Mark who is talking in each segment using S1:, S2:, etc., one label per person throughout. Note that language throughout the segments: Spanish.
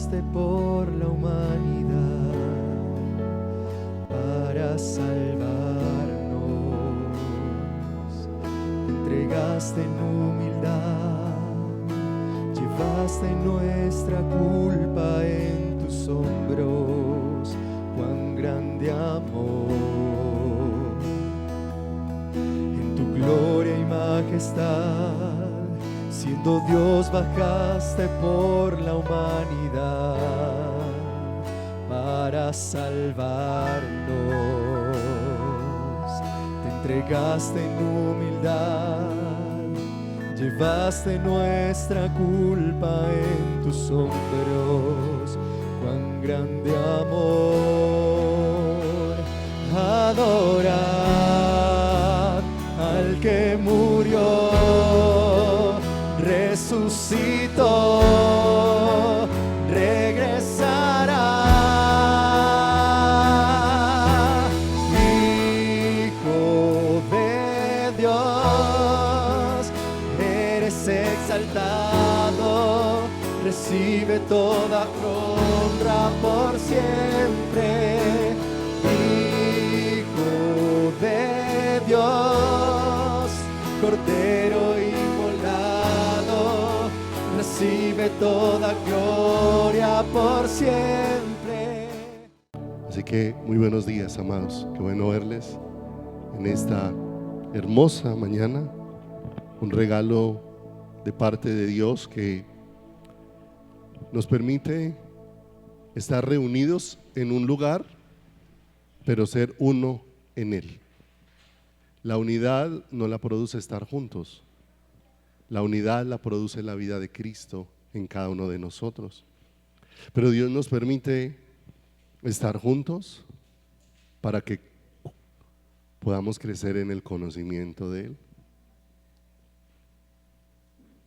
S1: entregaste por la humanidad para salvarnos. Te entregaste en humildad, llevaste nuestra culpa en tus hombros. Cuán grande amor. En tu gloria y majestad, siendo Dios, bajaste por la humanidad para salvarnos. Te entregaste en humildad, llevaste nuestra culpa en tus hombros. Cuán grande amor. Adorad al que murió, resucitó, regresará. Hijo de Dios, eres exaltado, recibe toda honra por siempre. Hijo de Dios, Cordero inmolado, recibe toda gloria por siempre.
S2: Así que muy buenos días, amados. Qué bueno verles en esta hermosa mañana. Un regalo de parte de Dios que nos permite estar reunidos en un lugar, pero ser uno en Él. La unidad no la produce estar juntos. La unidad la produce la vida de Cristo en cada uno de nosotros. Pero Dios nos permite estar juntos para que podamos crecer en el conocimiento de Él.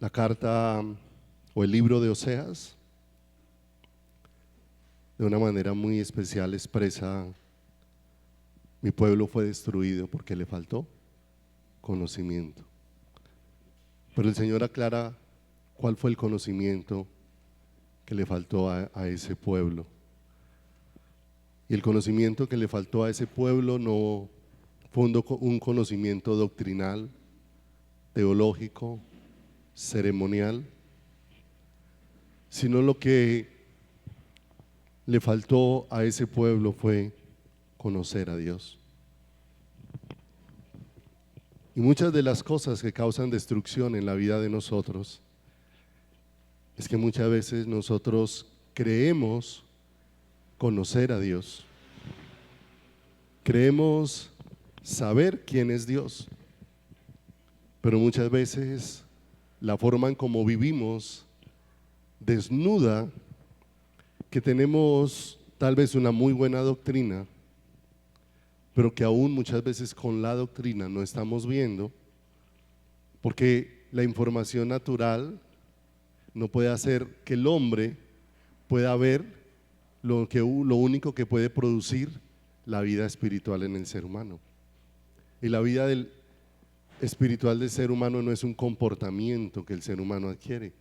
S2: La carta o el libro de Oseas, de una manera muy especial, expresa: mi pueblo fue destruido porque le faltó conocimiento. Pero el Señor aclara cuál fue el conocimiento que le faltó a ese pueblo. Y el conocimiento que le faltó a ese pueblo no fue un conocimiento doctrinal, teológico, ceremonial, sino lo que le faltó a ese pueblo fue conocer a Dios. Y muchas de las cosas que causan destrucción en la vida de nosotros es que muchas veces nosotros creemos conocer a Dios, creemos saber quién es Dios, pero muchas veces la forma en cómo vivimos desnuda que tenemos tal vez una muy buena doctrina, pero que aún muchas veces con la doctrina no estamos viendo, porque la información natural no puede hacer que el hombre pueda ver lo único que puede producir la vida espiritual en el ser humano. Y la vida espiritual del ser humano no es un comportamiento que el ser humano adquiere.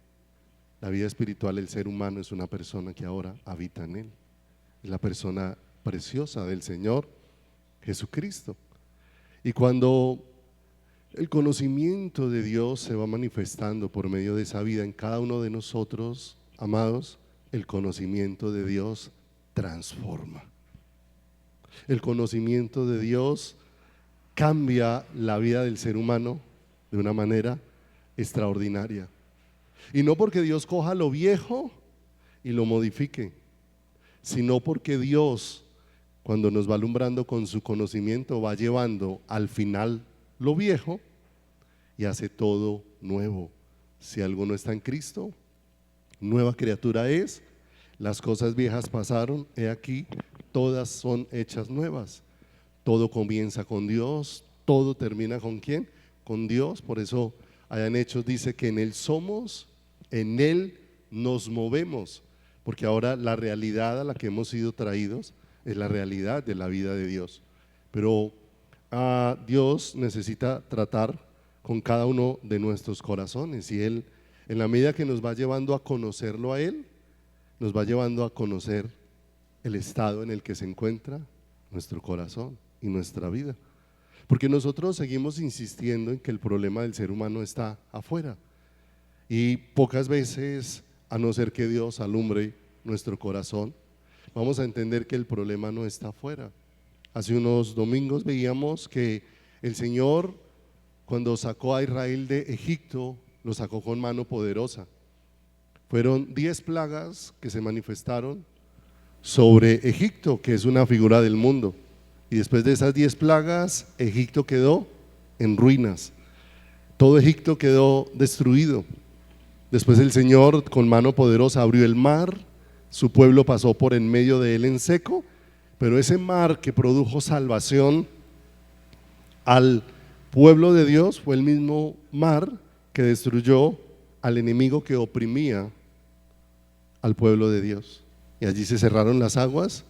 S2: La vida espiritual del ser humano es una persona que ahora habita en él. Es la persona preciosa del Señor Jesucristo. Y cuando el conocimiento de Dios se va manifestando por medio de esa vida en cada uno de nosotros, amados, el conocimiento de Dios transforma. El conocimiento de Dios cambia la vida del ser humano de una manera extraordinaria. Y no porque Dios coja lo viejo y lo modifique, sino porque Dios, cuando nos va alumbrando con su conocimiento, va llevando al final lo viejo y hace todo nuevo. Si alguno está en Cristo, nueva criatura es. Las cosas viejas pasaron, he aquí, todas son hechas nuevas. Todo comienza con Dios, todo termina ¿con quién? Con Dios. Por eso allá en Hechos dice que en Él somos, en Él nos movemos, porque ahora la realidad a la que hemos sido traídos es la realidad de la vida de Dios. Pero Dios necesita tratar con cada uno de nuestros corazones, y Él, en la medida que nos va llevando a conocerlo a Él, nos va llevando a conocer el estado en el que se encuentra nuestro corazón y nuestra vida. Porque nosotros seguimos insistiendo en que el problema del ser humano está afuera. Y pocas veces, a no ser que Dios alumbre nuestro corazón, vamos a entender que el problema no está afuera. Hace unos domingos veíamos que el Señor, cuando sacó a Israel de Egipto, lo sacó con mano poderosa. Fueron 10 plagas que se manifestaron sobre Egipto, que es una figura del mundo. Y después de esas 10 plagas, Egipto quedó en ruinas. Todo Egipto quedó destruido. Después el Señor con mano poderosa abrió el mar, su pueblo pasó por en medio de él en seco, pero ese mar que produjo salvación al pueblo de Dios fue el mismo mar que destruyó al enemigo que oprimía al pueblo de Dios. Y allí se cerraron las aguas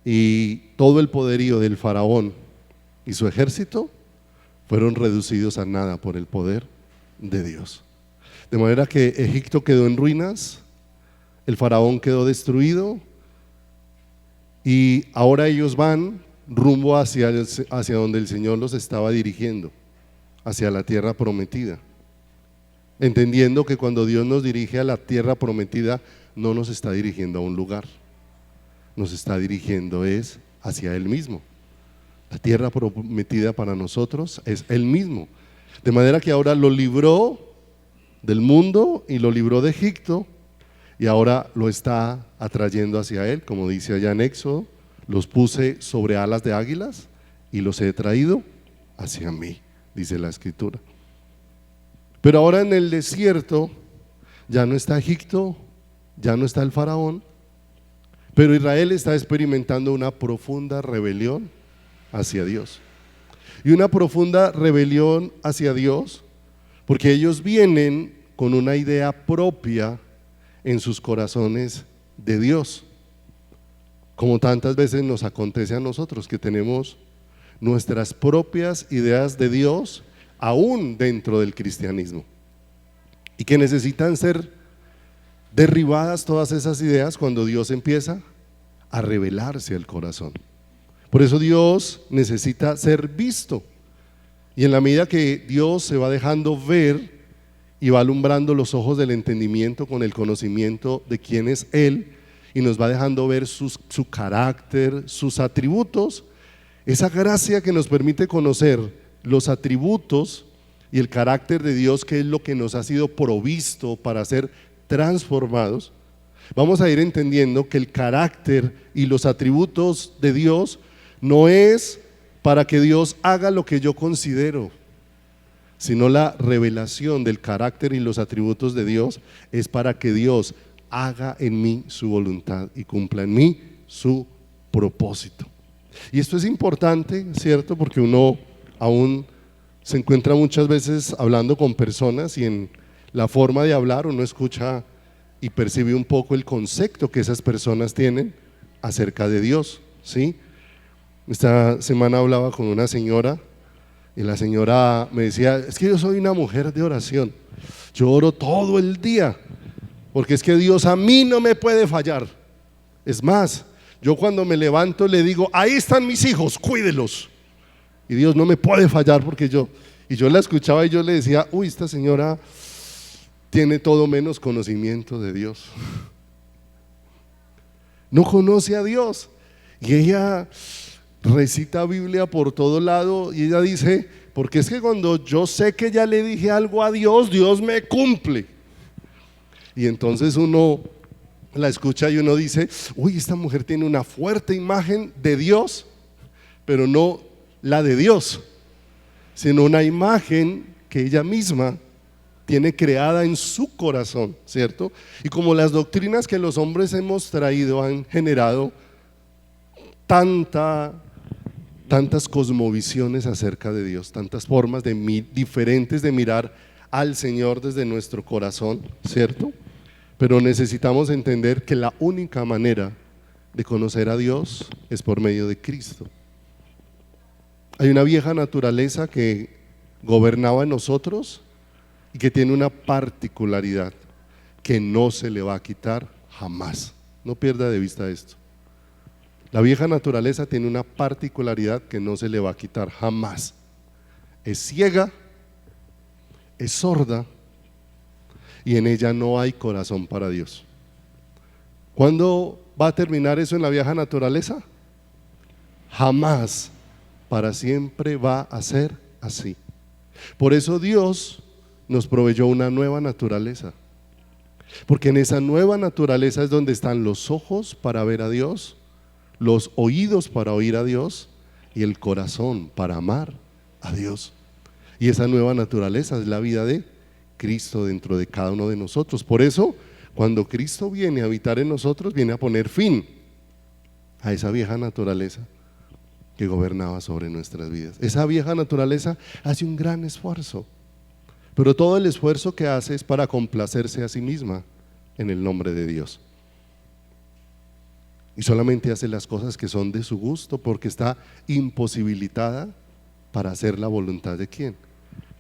S2: y todo el poderío del faraón y su ejército fueron reducidos a nada por el poder de Dios. De manera que Egipto quedó en ruinas, el faraón quedó destruido y ahora ellos van rumbo hacia donde el Señor los estaba dirigiendo, hacia la tierra prometida, entendiendo que cuando Dios nos dirige a la tierra prometida no nos está dirigiendo a un lugar, nos está dirigiendo es hacia Él mismo. La tierra prometida para nosotros es Él mismo, de manera que ahora lo libró del mundo y lo libró de Egipto y ahora lo está atrayendo hacia Él, como dice allá en Éxodo: los puse sobre alas de águilas y los he traído hacia mí, dice la Escritura. Pero ahora en el desierto ya no está Egipto, ya no está el faraón, pero Israel está experimentando una profunda rebelión hacia Dios. Y una profunda rebelión hacia Dios porque ellos vienen con una idea propia en sus corazones de Dios, como tantas veces nos acontece a nosotros, que tenemos nuestras propias ideas de Dios aún dentro del cristianismo y que necesitan ser derribadas todas esas ideas cuando Dios empieza a revelarse al corazón. Por eso Dios necesita ser visto, y en la medida que Dios se va dejando ver y va alumbrando los ojos del entendimiento con el conocimiento de quién es Él, y nos va dejando ver su carácter, sus atributos, esa gracia que nos permite conocer los atributos y el carácter de Dios, que es lo que nos ha sido provisto para ser transformados, vamos a ir entendiendo que el carácter y los atributos de Dios no es para que Dios haga lo que yo considero, sino la revelación del carácter y los atributos de Dios es para que Dios haga en mí su voluntad y cumpla en mí su propósito. Y esto es importante, ¿cierto? Porque uno aún se encuentra muchas veces hablando con personas y en la forma de hablar uno escucha y percibe un poco el concepto que esas personas tienen acerca de Dios, ¿sí? Esta semana hablaba con una señora y la señora me decía: es que yo soy una mujer de oración, yo oro todo el día, porque es que Dios a mí no me puede fallar. Es más, yo cuando me levanto le digo: ahí están mis hijos, cuídelos. Y Dios no me puede fallar porque yo la escuchaba y yo le decía: uy, esta señora tiene todo menos conocimiento de Dios. No conoce a Dios. Y ella recita Biblia por todo lado y ella dice: porque es que cuando yo sé que ya le dije algo a Dios, Dios me cumple. Y entonces uno la escucha y uno dice: uy, esta mujer tiene una fuerte imagen de Dios, pero no la de Dios, sino una imagen que ella misma tiene creada en su corazón, ¿cierto? Y como las doctrinas que los hombres hemos traído han generado tantas cosmovisiones acerca de Dios, tantas formas diferentes de mirar al Señor desde nuestro corazón, ¿cierto? Pero necesitamos entender que la única manera de conocer a Dios es por medio de Cristo. Hay una vieja naturaleza que gobernaba en nosotros y que tiene una particularidad que no se le va a quitar Jamás. No pierda de vista esto. La vieja naturaleza tiene una particularidad que no se le va a quitar jamás. Es ciega, es sorda y en ella no hay corazón para Dios. ¿Cuándo va a terminar eso en la vieja naturaleza? Jamás. Para siempre va a ser así. Por eso Dios nos proveyó una nueva naturaleza. Porque en esa nueva naturaleza es donde están los ojos para ver a Dios, los oídos para oír a Dios y el corazón para amar a Dios. Y esa nueva naturaleza es la vida de Cristo dentro de cada uno de nosotros. Por eso, cuando Cristo viene a habitar en nosotros, viene a poner fin a esa vieja naturaleza que gobernaba sobre nuestras vidas. Esa vieja naturaleza hace un gran esfuerzo, pero todo el esfuerzo que hace es para complacerse a sí misma en el nombre de Dios. Y solamente hace las cosas que son de su gusto porque está imposibilitada para hacer la voluntad de ¿quién?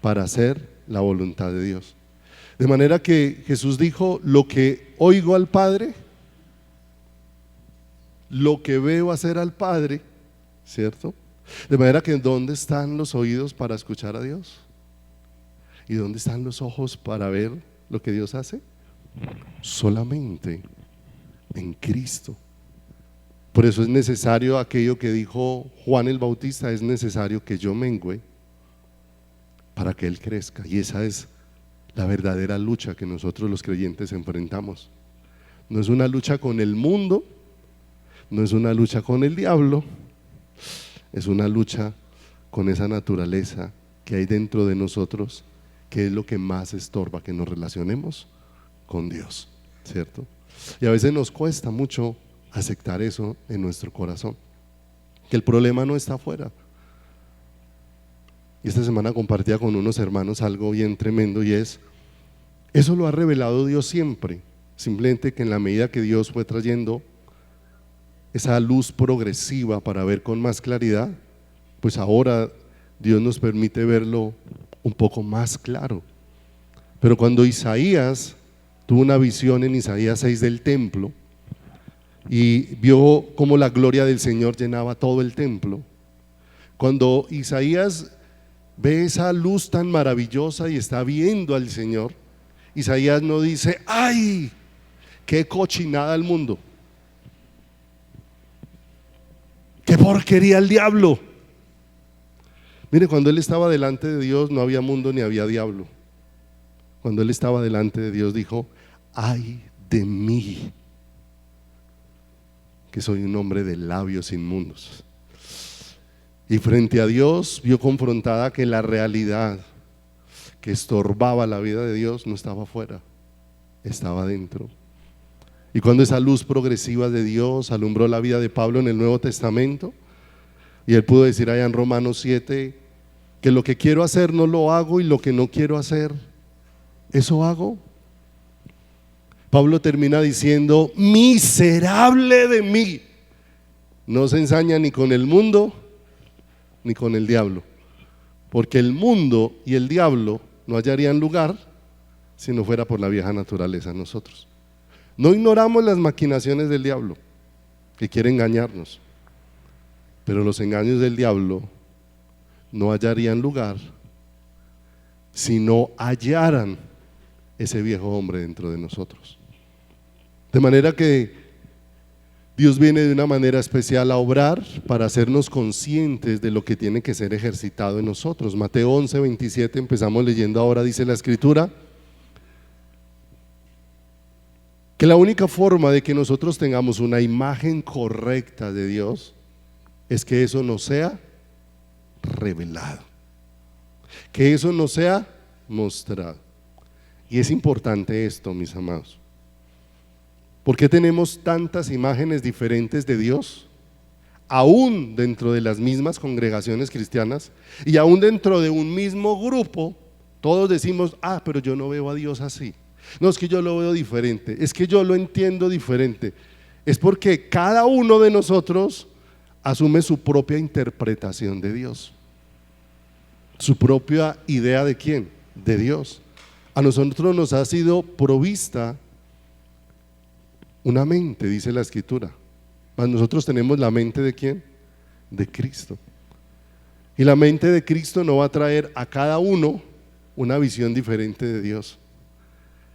S2: Para hacer la voluntad de Dios. De manera que Jesús dijo: lo que oigo al Padre, lo que veo hacer al Padre, ¿cierto? De manera que ¿dónde están los oídos para escuchar a Dios? ¿Y dónde están los ojos para ver lo que Dios hace? Solamente en Cristo. Por eso es necesario aquello que dijo Juan el Bautista: es necesario que yo mengüe para que Él crezca. Y esa es la verdadera lucha que nosotros los creyentes enfrentamos. No es una lucha con el mundo, no es una lucha con el diablo, es una lucha con esa naturaleza que hay dentro de nosotros, que es lo que más estorba que nos relacionemos con Dios, ¿cierto? Y a veces nos cuesta mucho aceptar eso en nuestro corazón, que el problema no está afuera. Y esta semana compartía con unos hermanos algo bien tremendo, y es: eso lo ha revelado Dios siempre, simplemente que en la medida que Dios fue trayendo esa luz progresiva para ver con más claridad, pues ahora Dios nos permite verlo un poco más claro. Pero cuando Isaías tuvo una visión en Isaías 6 del templo y vio cómo la gloria del Señor llenaba todo el templo, cuando Isaías ve esa luz tan maravillosa y está viendo al Señor, Isaías no dice: ¡ay, qué cochinada el mundo! ¡Qué porquería el diablo! Mire, cuando él estaba delante de Dios no había mundo ni había diablo. Cuando él estaba delante de Dios dijo: ¡ay de mí, que soy un hombre de labios inmundos! Y frente a Dios vio confrontada que la realidad que estorbaba la vida de Dios no estaba afuera, estaba dentro. Y cuando esa luz progresiva de Dios alumbró la vida de Pablo en el Nuevo Testamento, y él pudo decir allá en Romanos 7 que lo que quiero hacer no lo hago, y lo que no quiero hacer, eso hago. Pablo termina diciendo: miserable de mí. No se ensaña ni con el mundo ni con el diablo, porque el mundo y el diablo no hallarían lugar si no fuera por la vieja naturaleza en nosotros. No ignoramos las maquinaciones del diablo, que quiere engañarnos, pero los engaños del diablo no hallarían lugar si no hallaran ese viejo hombre dentro de nosotros. De manera que Dios viene de una manera especial a obrar para hacernos conscientes de lo que tiene que ser ejercitado en nosotros. Mateo 11:27, empezamos leyendo ahora, dice la Escritura que la única forma de que nosotros tengamos una imagen correcta de Dios es que eso nos sea revelado, que eso nos sea mostrado. Y es importante esto, mis amados. ¿Por qué tenemos tantas imágenes diferentes de Dios? Aún dentro de las mismas congregaciones cristianas y aún dentro de un mismo grupo, todos decimos: ah, pero yo no veo a Dios así. No, es que yo lo veo diferente, es que yo lo entiendo diferente. Es porque cada uno de nosotros asume su propia interpretación de Dios, su propia idea de ¿quién? De Dios. A nosotros nos ha sido provista una mente, dice la Escritura. Mas nosotros tenemos la mente ¿de quién? De Cristo. Y la mente de Cristo no va a traer a cada uno una visión diferente de Dios.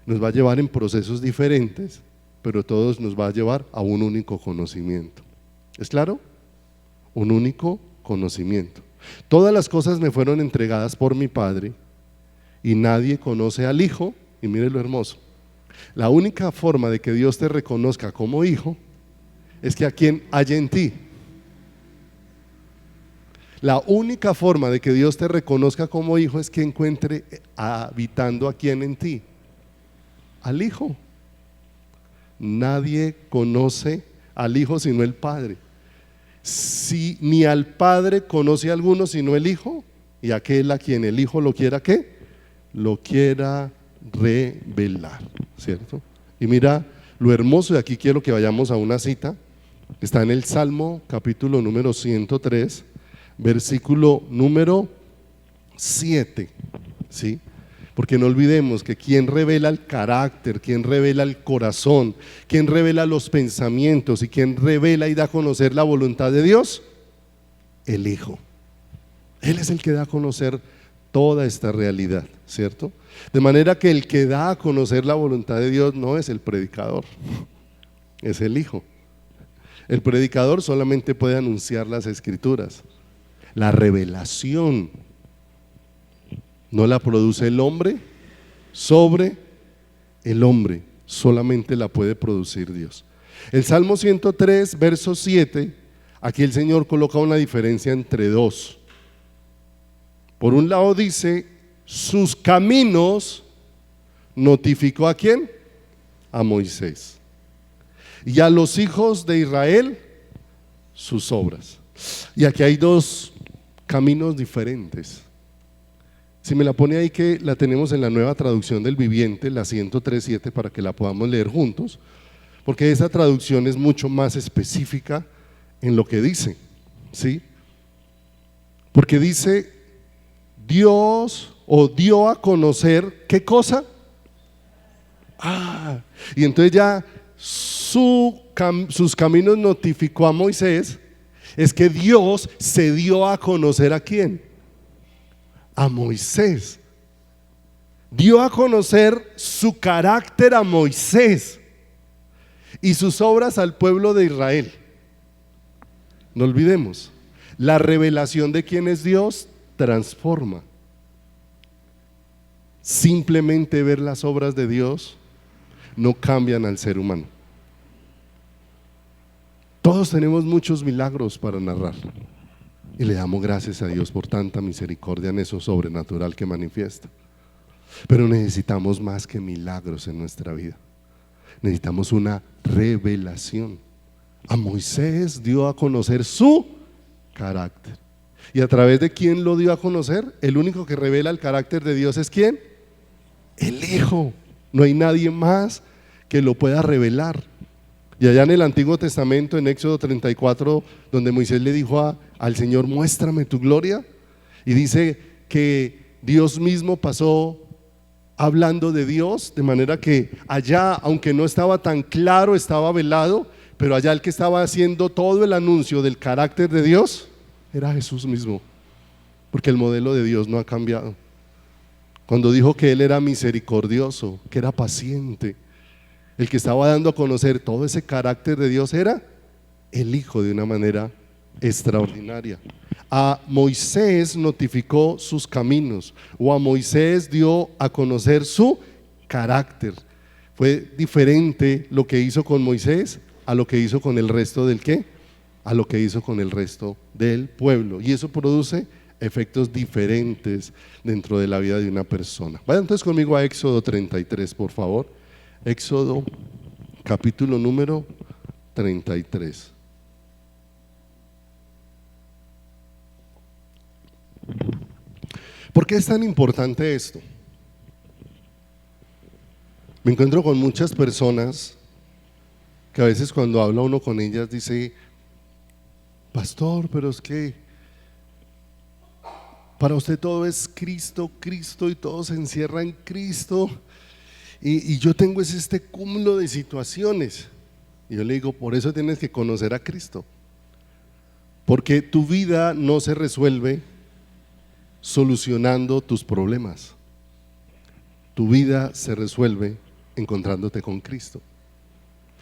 S2: Nos va a llevar en procesos diferentes, pero todos nos va a llevar a un único conocimiento. ¿Es claro? Un único conocimiento. Todas las cosas me fueron entregadas por mi Padre y nadie conoce al Hijo. Y mire lo hermoso, la única forma de que Dios te reconozca como hijo es que a quien haya en ti. La única forma de que Dios te reconozca como hijo es que encuentre habitando a quien en ti, al Hijo. Nadie conoce al Hijo sino el Padre. Si ni al Padre conoce a alguno sino el Hijo, y aquel a quien el Hijo lo quiera ¿qué? Lo quiera revelar, ¿cierto? Y mira lo hermoso, y aquí quiero que vayamos a una cita, está en el Salmo capítulo número 103, versículo número 7, ¿sí? Porque no olvidemos que quien revela el carácter, quien revela el corazón, quien revela los pensamientos y quien revela y da a conocer la voluntad de Dios, el Hijo. Él es el que da a conocer toda esta realidad, ¿cierto? De manera que el que da a conocer la voluntad de Dios no es el predicador, es el Hijo. El predicador solamente puede anunciar las Escrituras. La revelación no la produce el hombre sobre el hombre, solamente la puede producir Dios. El Salmo 103, verso 7, aquí el Señor coloca una diferencia entre dos. Por un lado dice, sus caminos notificó ¿a quién? A Moisés. Y a los hijos de Israel, sus obras. Y aquí hay dos caminos diferentes. Si me la pone ahí, que la tenemos en la Nueva Traducción del Viviente, la 103.7, para que la podamos leer juntos, porque esa traducción es mucho más específica en lo que dice, ¿sí? Porque dice, Dios o dio a conocer, ¿qué cosa? Y entonces ya sus caminos notificó a Moisés, es que Dios se dio a conocer ¿a quién? A Moisés. Dio a conocer su carácter a Moisés y sus obras al pueblo de Israel. No olvidemos, la revelación de quién es Dios transforma. Simplemente ver las obras de Dios no cambian al ser humano. Todos tenemos muchos milagros para narrar y le damos gracias a Dios por tanta misericordia en eso sobrenatural que manifiesta. Pero necesitamos más que milagros en nuestra vida. Necesitamos una revelación. A Moisés dio a conocer su carácter. ¿Y a través de quién lo dio a conocer? El único que revela el carácter de Dios es ¿quién? El Hijo. No hay nadie más que lo pueda revelar. Y allá en el Antiguo Testamento, en Éxodo 34, donde Moisés le dijo al Señor, muéstrame tu gloria, y dice que Dios mismo pasó hablando de Dios, de manera que allá, aunque no estaba tan claro, estaba velado, pero allá el que estaba haciendo todo el anuncio del carácter de Dios era Jesús mismo, porque el modelo de Dios no ha cambiado. Cuando dijo que Él era misericordioso, que era paciente, el que estaba dando a conocer todo ese carácter de Dios era el Hijo de una manera extraordinaria. A Moisés notificó sus caminos, o a Moisés dio a conocer su carácter. Fue diferente lo que hizo con Moisés a lo que hizo con el resto del ¿qué? A lo que hizo con el resto del pueblo. Y eso produce efectos diferentes dentro de la vida de una persona. Vayan entonces conmigo a Éxodo 33, por favor. Éxodo capítulo número 33. ¿Por qué es tan importante esto? Me encuentro con muchas personas que a veces cuando habla uno con ellas dice, pastor, pero es que para usted todo es Cristo, Cristo, y todo se encierra en Cristo, y yo tengo este cúmulo de situaciones. Y yo le digo, por eso tienes que conocer a Cristo. Porque tu vida no se resuelve solucionando tus problemas. Tu vida se resuelve encontrándote con Cristo.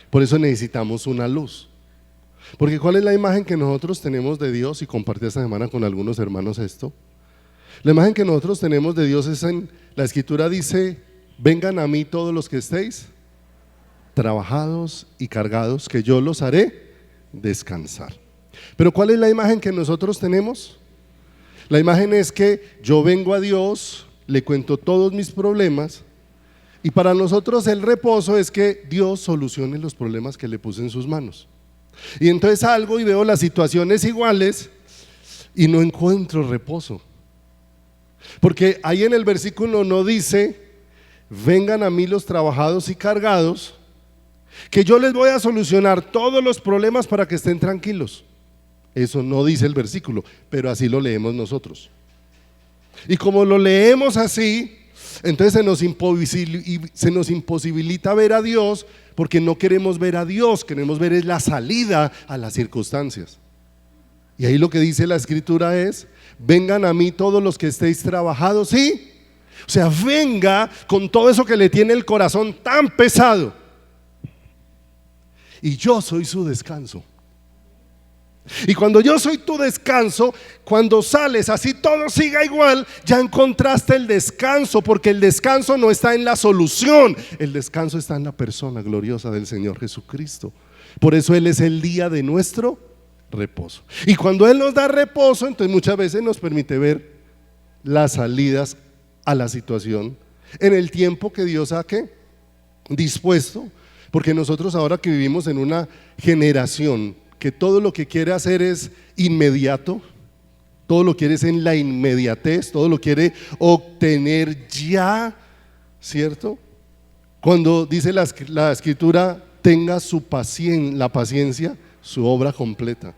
S2: Por eso necesitamos una luz. Porque ¿cuál es la imagen que nosotros tenemos de Dios? Y compartí esta semana con algunos hermanos esto. La imagen que nosotros tenemos de Dios es la Escritura dice, vengan a mí todos los que estéis trabajados y cargados, que yo los haré descansar. Pero ¿cuál es la imagen que nosotros tenemos? La imagen es que yo vengo a Dios, le cuento todos mis problemas, y para nosotros el reposo es que Dios solucione los problemas que le puse en sus manos. Y entonces salgo y veo las situaciones iguales y no encuentro reposo. Porque ahí en el versículo no dice, vengan a mí los trabajados y cargados, que yo les voy a solucionar todos los problemas para que estén tranquilos. Eso no dice el versículo, pero así lo leemos nosotros. Y como lo leemos así, entonces se nos imposibilita ver a Dios, porque no queremos ver a Dios, queremos ver es la salida a las circunstancias. Y ahí lo que dice la Escritura es, vengan a mí todos los que estéis trabajados, ¿sí? O sea, venga con todo eso que le tiene el corazón tan pesado, y yo soy su descanso. Y cuando yo soy tu descanso, cuando sales así todo siga igual, ya encontraste el descanso, porque el descanso no está en la solución, el descanso está en la persona gloriosa del Señor Jesucristo. Por eso Él es el día de nuestro reposo. Y cuando Él nos da reposo, entonces muchas veces nos permite ver las salidas a la situación en el tiempo que Dios ha dispuesto, porque nosotros ahora que vivimos en una generación que todo lo que quiere hacer es inmediato, todo lo quiere es en la inmediatez, todo lo quiere obtener ya, ¿cierto? Cuando dice la Escritura, tenga la paciencia, su obra completa.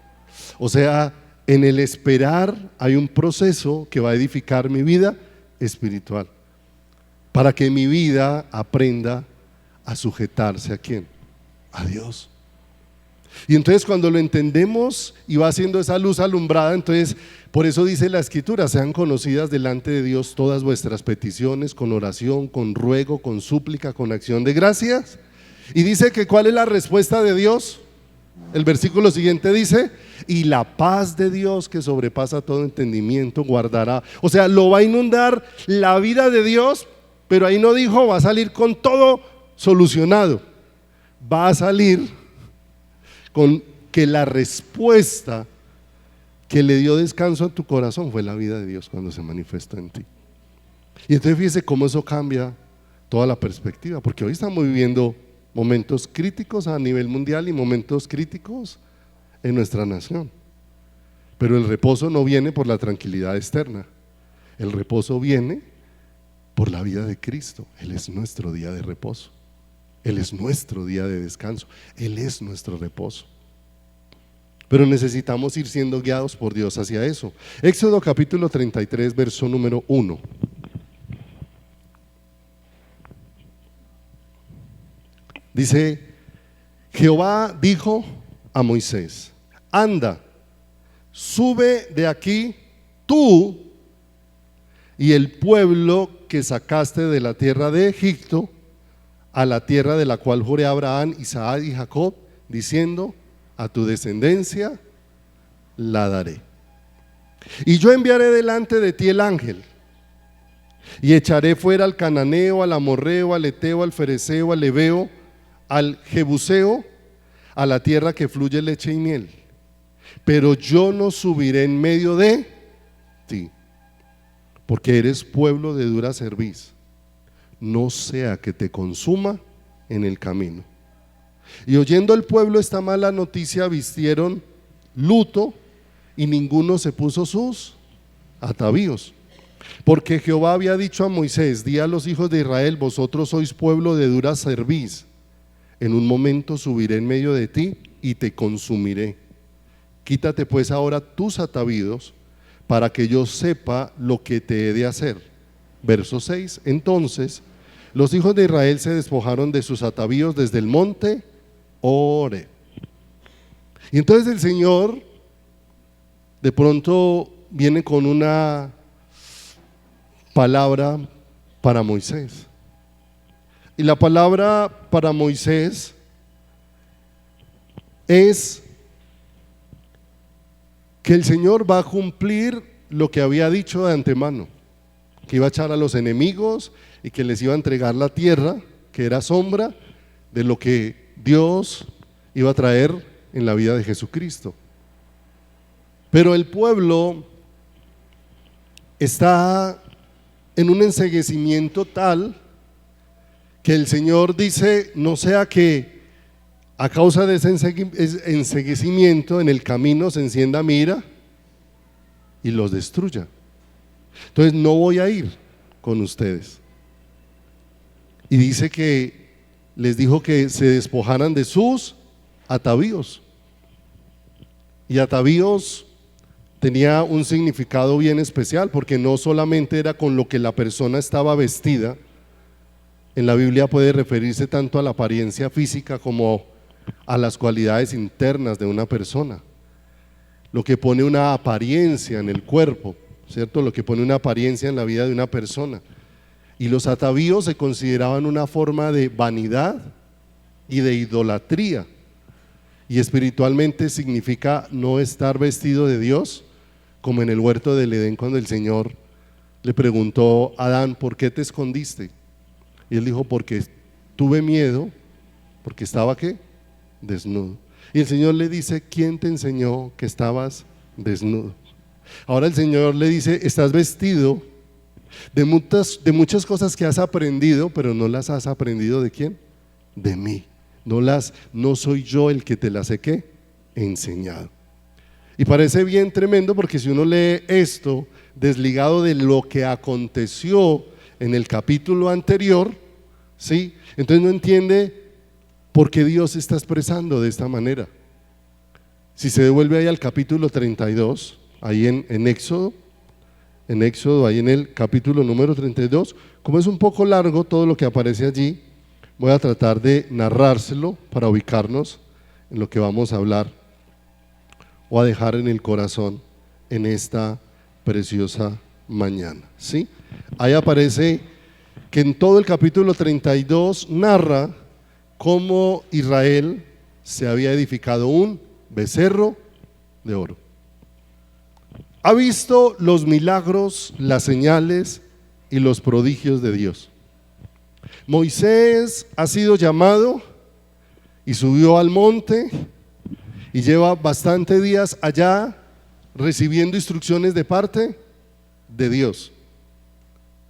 S2: O sea, en el esperar hay un proceso que va a edificar mi vida espiritual, para que mi vida aprenda a sujetarse ¿a quién? A Dios. Y entonces cuando lo entendemos y va haciendo esa luz alumbrada, entonces por eso dice la Escritura, sean conocidas delante de Dios todas vuestras peticiones, con oración, con ruego, con súplica, con acción de gracias. Y dice que ¿cuál es la respuesta de Dios? El versículo siguiente dice, y la paz de Dios que sobrepasa todo entendimiento guardará. O sea, lo va a inundar la vida de Dios, pero ahí no dijo va a salir con todo solucionado, va a salir con que la respuesta que le dio descanso a tu corazón fue la vida de Dios cuando se manifestó en ti. Y entonces fíjese cómo eso cambia toda la perspectiva, porque hoy estamos viviendo momentos críticos a nivel mundial y momentos críticos en nuestra nación. Pero el reposo no viene por la tranquilidad externa, el reposo viene por la vida de Cristo. Él es nuestro día de reposo. Él es nuestro día de descanso, Él es nuestro reposo. Pero necesitamos ir siendo guiados por Dios hacia eso. Éxodo capítulo 33, verso número 1. Dice, Jehová dijo a Moisés, anda, sube de aquí tú y el pueblo que sacaste de la tierra de Egipto, a la tierra de la cual juré a Abraham, Isaac y Jacob, diciendo, a tu descendencia la daré. Y yo enviaré delante de ti el ángel, y echaré fuera al cananeo, al amorreo, al eteo, al fereceo, al heveo, al jebuseo, a la tierra que fluye leche y miel. Pero yo no subiré en medio de ti, porque eres pueblo de dura cerviz, no sea que te consuma en el camino. Y oyendo el pueblo esta mala noticia, vistieron luto y ninguno se puso sus atavíos, porque Jehová había dicho a Moisés, di a los hijos de Israel, vosotros sois pueblo de dura cerviz, en un momento subiré en medio de ti y te consumiré. Quítate pues ahora tus atavíos, para que yo sepa lo que te he de hacer. Verso 6, entonces los hijos de Israel se despojaron de sus atavíos desde el monte ore. Y entonces el Señor de pronto viene con una palabra para Moisés. Y la palabra para Moisés es que el Señor va a cumplir lo que había dicho de antemano, que iba a echar a los enemigos y que les iba a entregar la tierra, que era sombra de lo que Dios iba a traer en la vida de Jesucristo. Pero el pueblo está en un enceguecimiento tal que el Señor dice, no sea que a causa de ese enceguecimiento en el camino se encienda mi ira y los destruya. Entonces no voy a ir con ustedes. Y dice que les dijo que se despojaran de sus atavíos. Y atavíos tenía un significado bien especial, porque no solamente era con lo que la persona estaba vestida. En la Biblia puede referirse tanto a la apariencia física como a las cualidades internas de una persona. Lo que pone una apariencia en el cuerpo, ¿cierto? Lo que pone una apariencia en la vida de una persona. Y los atavíos se consideraban una forma de vanidad y de idolatría. Y espiritualmente significa no estar vestido de Dios, como en el huerto del Edén cuando el Señor le preguntó a Adán, ¿por qué te escondiste? Y él dijo, porque tuve miedo, porque estaba ¿qué? Desnudo. Y el Señor le dice, ¿quién te enseñó que estabas desnudo? Ahora el Señor le dice, estás vestido de muchas cosas que has aprendido, pero no las has aprendido ¿de quién? De mí. No soy yo el que te las he ¿qué? Enseñado. Y parece bien tremendo, porque si uno lee esto desligado de lo que aconteció en el capítulo anterior, ¿sí? Entonces no entiende por qué Dios se está expresando de esta manera. Si se devuelve ahí al capítulo 32, ahí en Éxodo, ahí en el capítulo número 32, como es un poco largo todo lo que aparece allí, voy a tratar de narrárselo para ubicarnos en lo que vamos a hablar o a dejar en el corazón en esta preciosa mañana, ¿sí? Ahí aparece que en todo el capítulo 32 narra cómo Israel se había edificado un becerro de oro. Ha visto los milagros, las señales y los prodigios de Dios. Moisés ha sido llamado y subió al monte y lleva bastantes días allá recibiendo instrucciones de parte de Dios.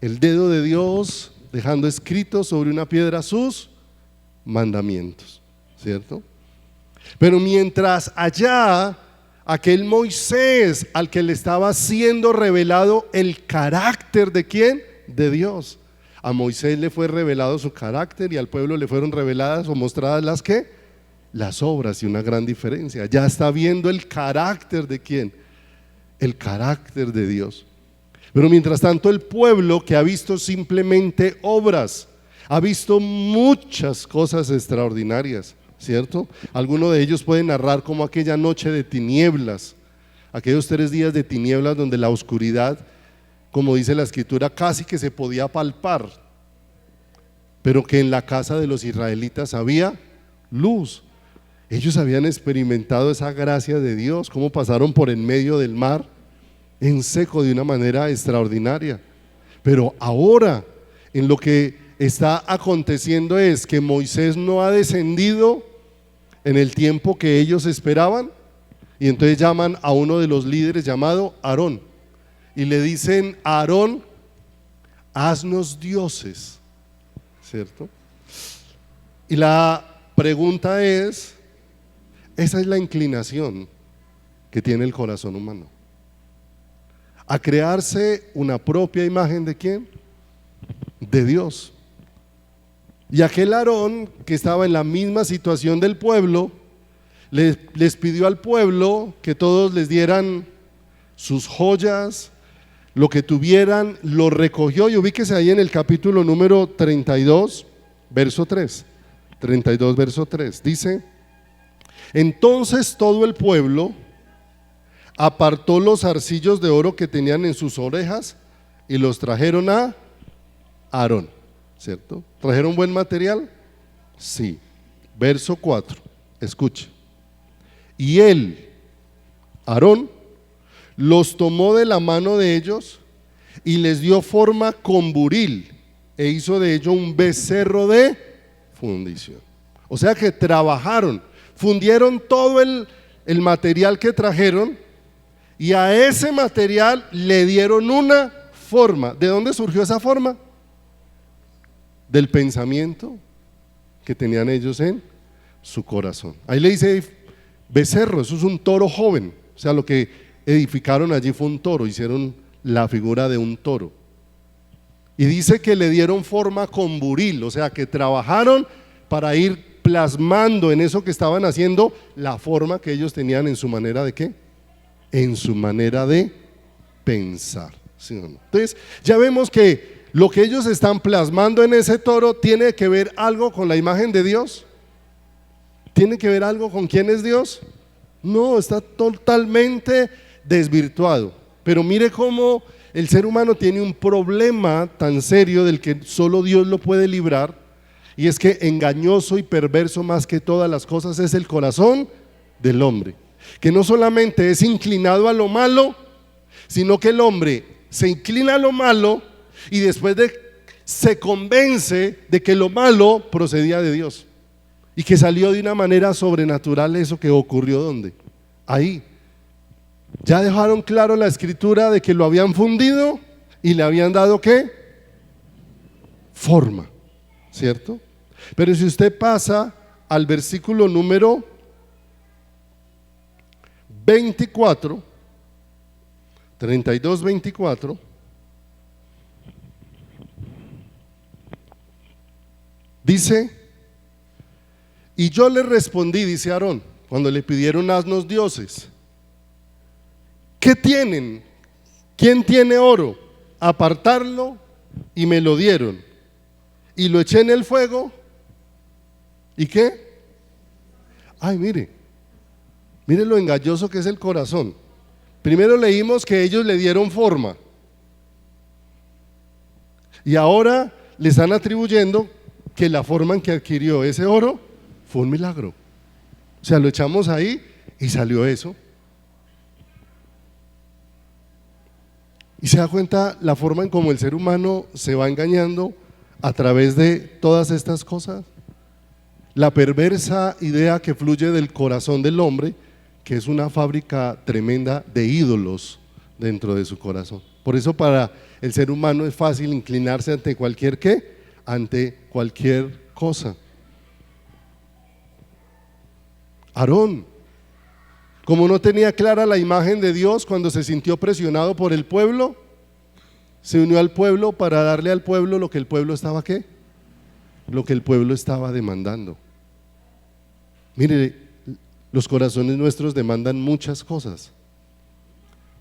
S2: El dedo de Dios dejando escrito sobre una piedra sus mandamientos, ¿cierto? Pero mientras allá aquel Moisés al que le estaba siendo revelado el carácter de ¿quién? De Dios. A Moisés le fue revelado su carácter y al pueblo le fueron reveladas o mostradas las ¿qué? Las obras, y una gran diferencia. Ya está viendo el carácter de ¿quién? El carácter de Dios. Pero mientras tanto el pueblo, que ha visto simplemente obras, ha visto muchas cosas extraordinarias, ¿cierto? Algunos de ellos pueden narrar como aquella noche de tinieblas, aquellos 3 días de tinieblas donde la oscuridad, como dice la escritura, casi que se podía palpar, pero que en la casa de los israelitas había luz. Ellos habían experimentado esa gracia de Dios, cómo pasaron por en medio del mar en seco de una manera extraordinaria. Pero ahora en lo que está aconteciendo es que Moisés no ha descendido en el tiempo que ellos esperaban, y entonces llaman a uno de los líderes llamado Aarón y le dicen a Aarón, haznos dioses, ¿cierto? Y la pregunta es, esa es la inclinación que tiene el corazón humano, a crearse una propia imagen ¿de quién? De Dios. Y aquel Aarón, que estaba en la misma situación del pueblo, les pidió al pueblo que todos les dieran sus joyas, lo que tuvieran, lo recogió. Y ubíquese ahí en el capítulo número 32, verso 3. 32, verso 3. Dice, Entonces todo el pueblo apartó los zarcillos de oro que tenían en sus orejas y los trajeron a Aarón, ¿cierto? ¿Trajeron buen material? Sí. Verso 4, escuche. Y él, Aarón, los tomó de la mano de ellos y les dio forma con buril e hizo de ello un becerro de fundición. O sea que trabajaron, fundieron todo el material que trajeron y a ese material le dieron una forma. ¿De dónde surgió esa forma? Del pensamiento que tenían ellos en su corazón. Ahí le dice becerro, eso es un toro joven. O sea, lo que edificaron allí fue un toro, hicieron la figura de un toro. Y dice que le dieron forma con buril, o sea, que trabajaron para ir plasmando en eso que estaban haciendo la forma que ellos tenían en su manera de ¿qué? En su manera de pensar, ¿sí o no? Entonces, ya vemos que lo que ellos están plasmando en ese toro tiene que ver algo con la imagen de Dios. ¿Tiene que ver algo con quién es Dios? No, está totalmente desvirtuado. Pero mire cómo el ser humano tiene un problema tan serio del que solo Dios lo puede librar, y es que engañoso y perverso más que todas las cosas es el corazón del hombre, que no solamente es inclinado a lo malo, sino que el hombre se inclina a lo malo y después se convence de que lo malo procedía de Dios y que salió de una manera sobrenatural. Eso que ocurrió, ¿dónde? Ahí. Ya dejaron claro la escritura de que lo habían fundido y le habían dado ¿qué? Forma, ¿cierto? Pero si usted pasa al versículo número 24, 32, 24, dice: y yo le respondí, dice Aarón, cuando le pidieron asnos dioses, ¿qué tienen? ¿Quién tiene oro? Apartarlo, y me lo dieron, y lo eché en el fuego, ¿y qué? Ay, mire lo engañoso que es el corazón. Primero leímos que ellos le dieron forma, y ahora le están atribuyendo que la forma en que adquirió ese oro fue un milagro. O sea, lo echamos ahí y salió eso. Y se da cuenta la forma en cómo el ser humano se va engañando a través de todas estas cosas. La perversa idea que fluye del corazón del hombre, que es una fábrica tremenda de ídolos dentro de su corazón. Por eso para el ser humano es fácil inclinarse ante cualquier ¿qué? Ante cualquier cosa. Aarón, como no tenía clara la imagen de Dios, cuando se sintió presionado por el pueblo, se unió al pueblo para darle al pueblo lo que el pueblo estaba ¿qué? Lo que el pueblo estaba demandando. Mire, los corazones nuestros demandan muchas cosas,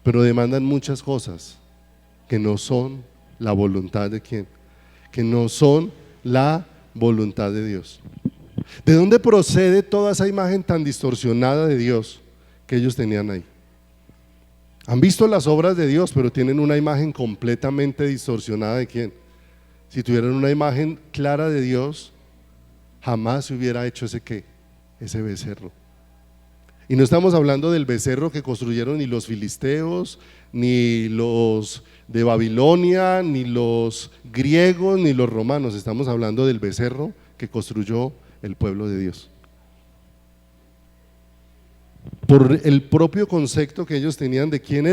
S2: pero demandan muchas cosas que no son la voluntad de ¿quién? Que no son la voluntad de Dios. ¿De dónde procede toda esa imagen tan distorsionada de Dios que ellos tenían ahí? Han visto las obras de Dios, pero tienen una imagen completamente distorsionada de ¿quién? Si tuvieran una imagen clara de Dios, jamás se hubiera hecho ese ¿qué? Ese becerro. Y no estamos hablando del becerro que construyeron ni los filisteos, ni los de Babilonia, ni los griegos, ni los romanos. Estamos hablando del becerro que construyó el pueblo de Dios. Por el propio concepto que ellos tenían de quién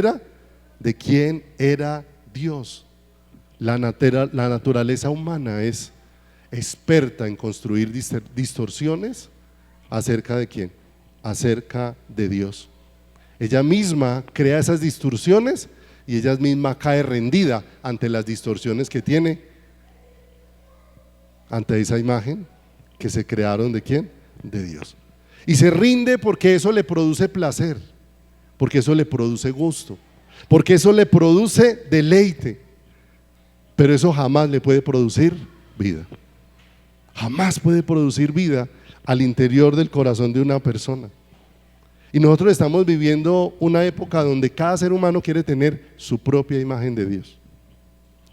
S2: era Dios. La naturaleza humana es experta en construir distorsiones acerca de quién, acerca de Dios. Ella misma crea esas distorsiones y ella misma cae rendida ante las distorsiones que tiene, ante esa imagen que se crearon de quién, de Dios. Y se rinde porque eso le produce placer, porque eso le produce gusto, porque eso le produce deleite, pero eso jamás le puede producir vida. Jamás puede producir vida al interior del corazón de una persona. Y nosotros estamos viviendo una época donde cada ser humano quiere tener su propia imagen de Dios.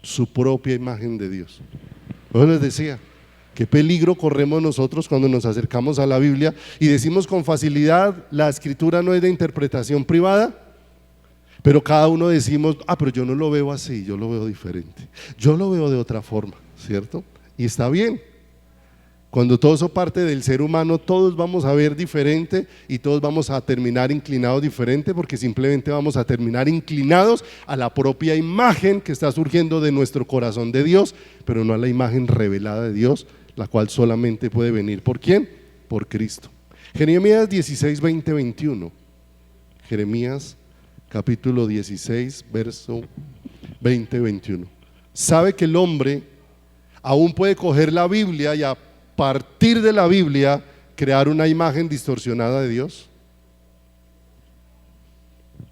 S2: Su propia imagen de Dios. Yo les decía, qué peligro corremos nosotros cuando nos acercamos a la Biblia y decimos con facilidad, la escritura no es de interpretación privada, pero cada uno decimos, pero yo no lo veo así, yo lo veo diferente, yo lo veo de otra forma, ¿cierto? Y está bien. Cuando todo eso parte del ser humano, todos vamos a ver diferente y todos vamos a terminar inclinados diferente, porque simplemente vamos a terminar inclinados a la propia imagen que está surgiendo de nuestro corazón de Dios, pero no a la imagen revelada de Dios, la cual solamente puede venir ¿por quién? Por Cristo. Jeremías 16, 20, 21. Jeremías capítulo 16, verso 20, 21. ¿Sabe que el hombre aún puede coger la Biblia y a partir de la Biblia crear una imagen distorsionada de Dios?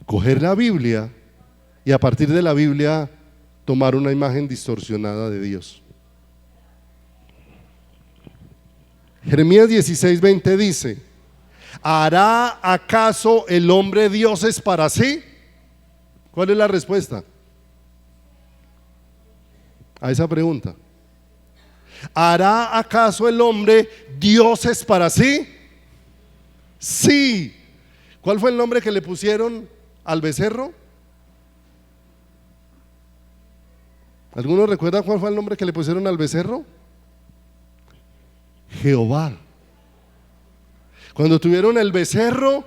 S2: Coger la Biblia y a partir de la Biblia tomar una imagen distorsionada de Dios. Jeremías 16, 20 dice: ¿hará acaso el hombre dioses para sí? ¿Cuál es la respuesta a esa pregunta? ¿Hará acaso el hombre dioses para sí? Sí. ¿Cuál fue el nombre que le pusieron al becerro? ¿Alguno recuerda cuál fue el nombre que le pusieron al becerro? Jehová. Cuando tuvieron el becerro,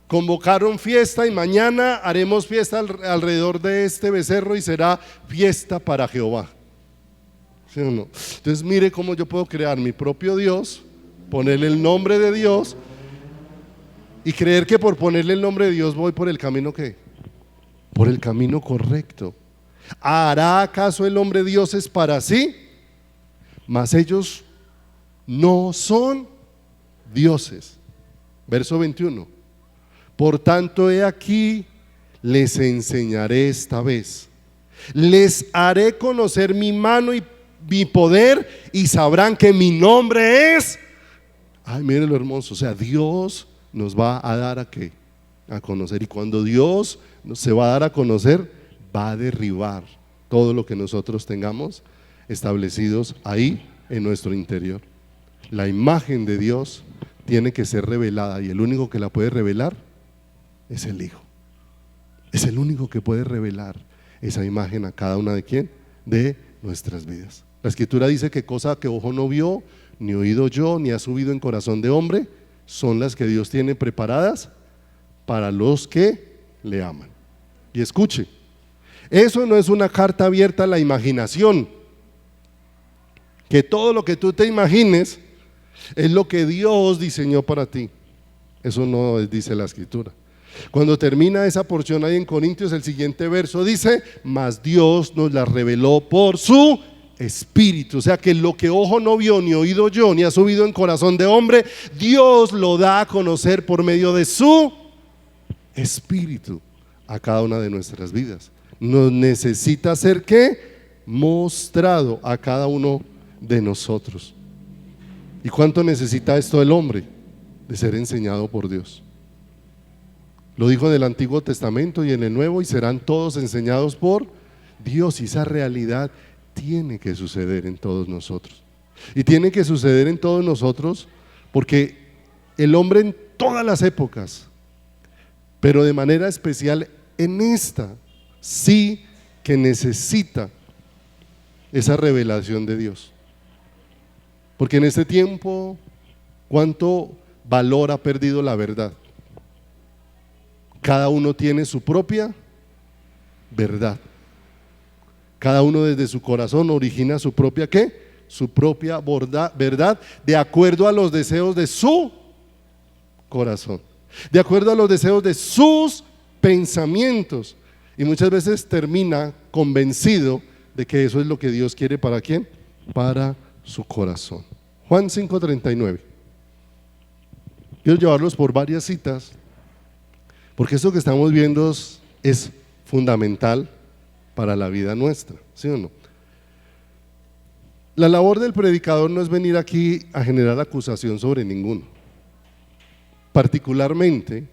S2: convocaron fiesta y mañana haremos fiesta alrededor de este becerro y será fiesta para Jehová. ¿Sí o no? Entonces mire cómo yo puedo crear mi propio Dios, ponerle el nombre de Dios y creer que por ponerle el nombre de Dios voy por el camino ¿qué? Por el camino correcto. ¿Hará acaso el hombre dioses para sí? Mas ellos no son dioses. Verso 21. Por tanto, he aquí, les enseñaré esta vez. Les haré conocer mi mano y mi poder y sabrán que mi nombre es. Ay, miren lo hermoso. O sea, Dios nos va a dar a qué? A conocer. Y cuando Dios se va a dar a conocer, va a derribar todo lo que nosotros tengamos establecidos ahí en nuestro interior. La imagen de Dios tiene que ser revelada y el único que la puede revelar es el Hijo. Es el único que puede revelar esa imagen a cada una de quién, de nuestras vidas. La Escritura dice que cosa que ojo no vio, ni oído yo, ni ha subido en corazón de hombre, son las que Dios tiene preparadas para los que le aman. Y escuche, eso no es una carta abierta a la imaginación, que todo lo que tú te imagines es lo que Dios diseñó para ti. Eso no dice la Escritura. Cuando termina esa porción ahí en Corintios, el siguiente verso dice: mas Dios nos la reveló por su Espíritu. O sea que lo que ojo no vio, ni oído yo, ni ha subido en corazón de hombre, Dios lo da a conocer por medio de su Espíritu a cada una de nuestras vidas. Nos necesita ser ¿qué? Mostrado a cada uno de nosotros. ¿Y cuánto necesita esto el hombre? De ser enseñado por Dios. Lo dijo en el Antiguo Testamento y en el Nuevo: y serán todos enseñados por Dios. Y esa realidad tiene que suceder en todos nosotros. Y tiene que suceder en todos nosotros porque el hombre en todas las épocas, pero de manera especial en esta, sí que necesita esa revelación de Dios. Porque en este tiempo, ¿cuánto valor ha perdido la verdad? Cada uno tiene su propia verdad. Cada uno desde su corazón origina su propia ¿qué? Su propia verdad, de acuerdo a los deseos de su corazón, de acuerdo a los deseos de sus pensamientos. Y muchas veces termina convencido de que eso es lo que Dios quiere. ¿Para quién? Para su corazón. Juan 5:39. Quiero llevarlos por varias citas, porque esto que estamos viendo es fundamental para la vida nuestra, ¿sí o no? La labor del predicador no es venir aquí a generar acusación sobre ninguno. Particularmente,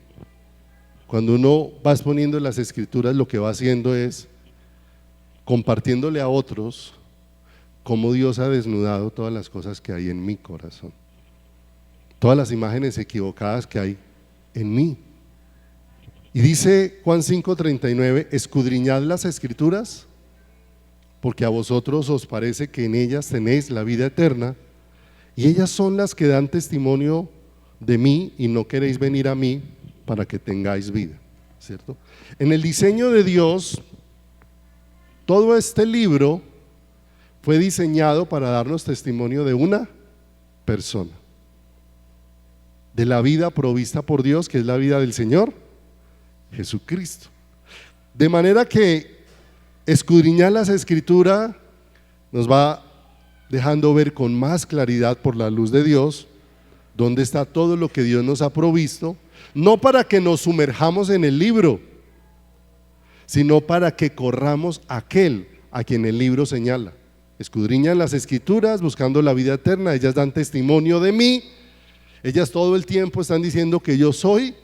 S2: cuando uno va exponiendo las escrituras, lo que va haciendo es compartiéndole a otros cómo Dios ha desnudado todas las cosas que hay en mi corazón, todas las imágenes equivocadas que hay en mí. Y dice Juan 5:39, escudriñad las escrituras, porque a vosotros os parece que en ellas tenéis la vida eterna, y ellas son las que dan testimonio de mí, y no queréis venir a mí para que tengáis vida, ¿cierto? En el diseño de Dios, todo este libro fue diseñado para darnos testimonio de una persona, de la vida provista por Dios, que es la vida del Señor Jesucristo. De manera que escudriñar las escrituras nos va dejando ver con más claridad por la luz de Dios dónde está todo lo que Dios nos ha provisto, no para que nos sumerjamos en el libro, sino para que corramos a aquel a quien el libro señala. Escudriñan las escrituras buscando la vida eterna, ellas dan testimonio de mí, ellas todo el tiempo están diciendo que yo soy,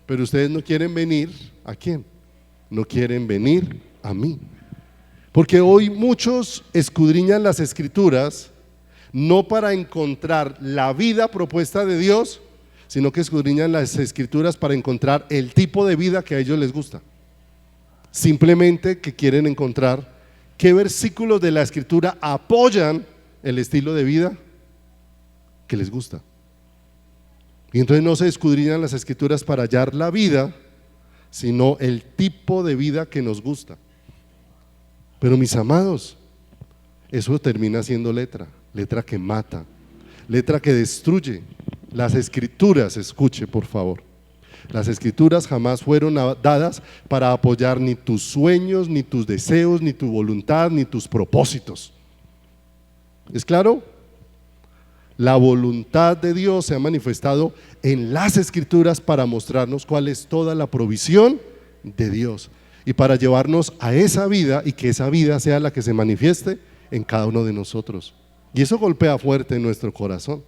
S2: pero ustedes no quieren venir. ¿A quién? No quieren venir a mí. Porque hoy muchos escudriñan las escrituras no para encontrar la vida propuesta de Dios, sino que escudriñan las escrituras para encontrar el tipo de vida que a ellos les gusta. Simplemente que quieren encontrar qué versículos de la escritura apoyan el estilo de vida que les gusta. Y entonces no se escudriñan las escrituras para hallar la vida, sino el tipo de vida que nos gusta. Pero mis amados, eso termina siendo letra que mata, letra que destruye. Las escrituras, escuche por favor, las escrituras jamás fueron dadas para apoyar ni tus sueños, ni tus deseos, ni tu voluntad, ni tus propósitos. ¿Es claro? La voluntad de Dios se ha manifestado en las escrituras para mostrarnos cuál es toda la provisión de Dios y para llevarnos a esa vida y que esa vida sea la que se manifieste en cada uno de nosotros. Y eso golpea fuerte en nuestro corazón,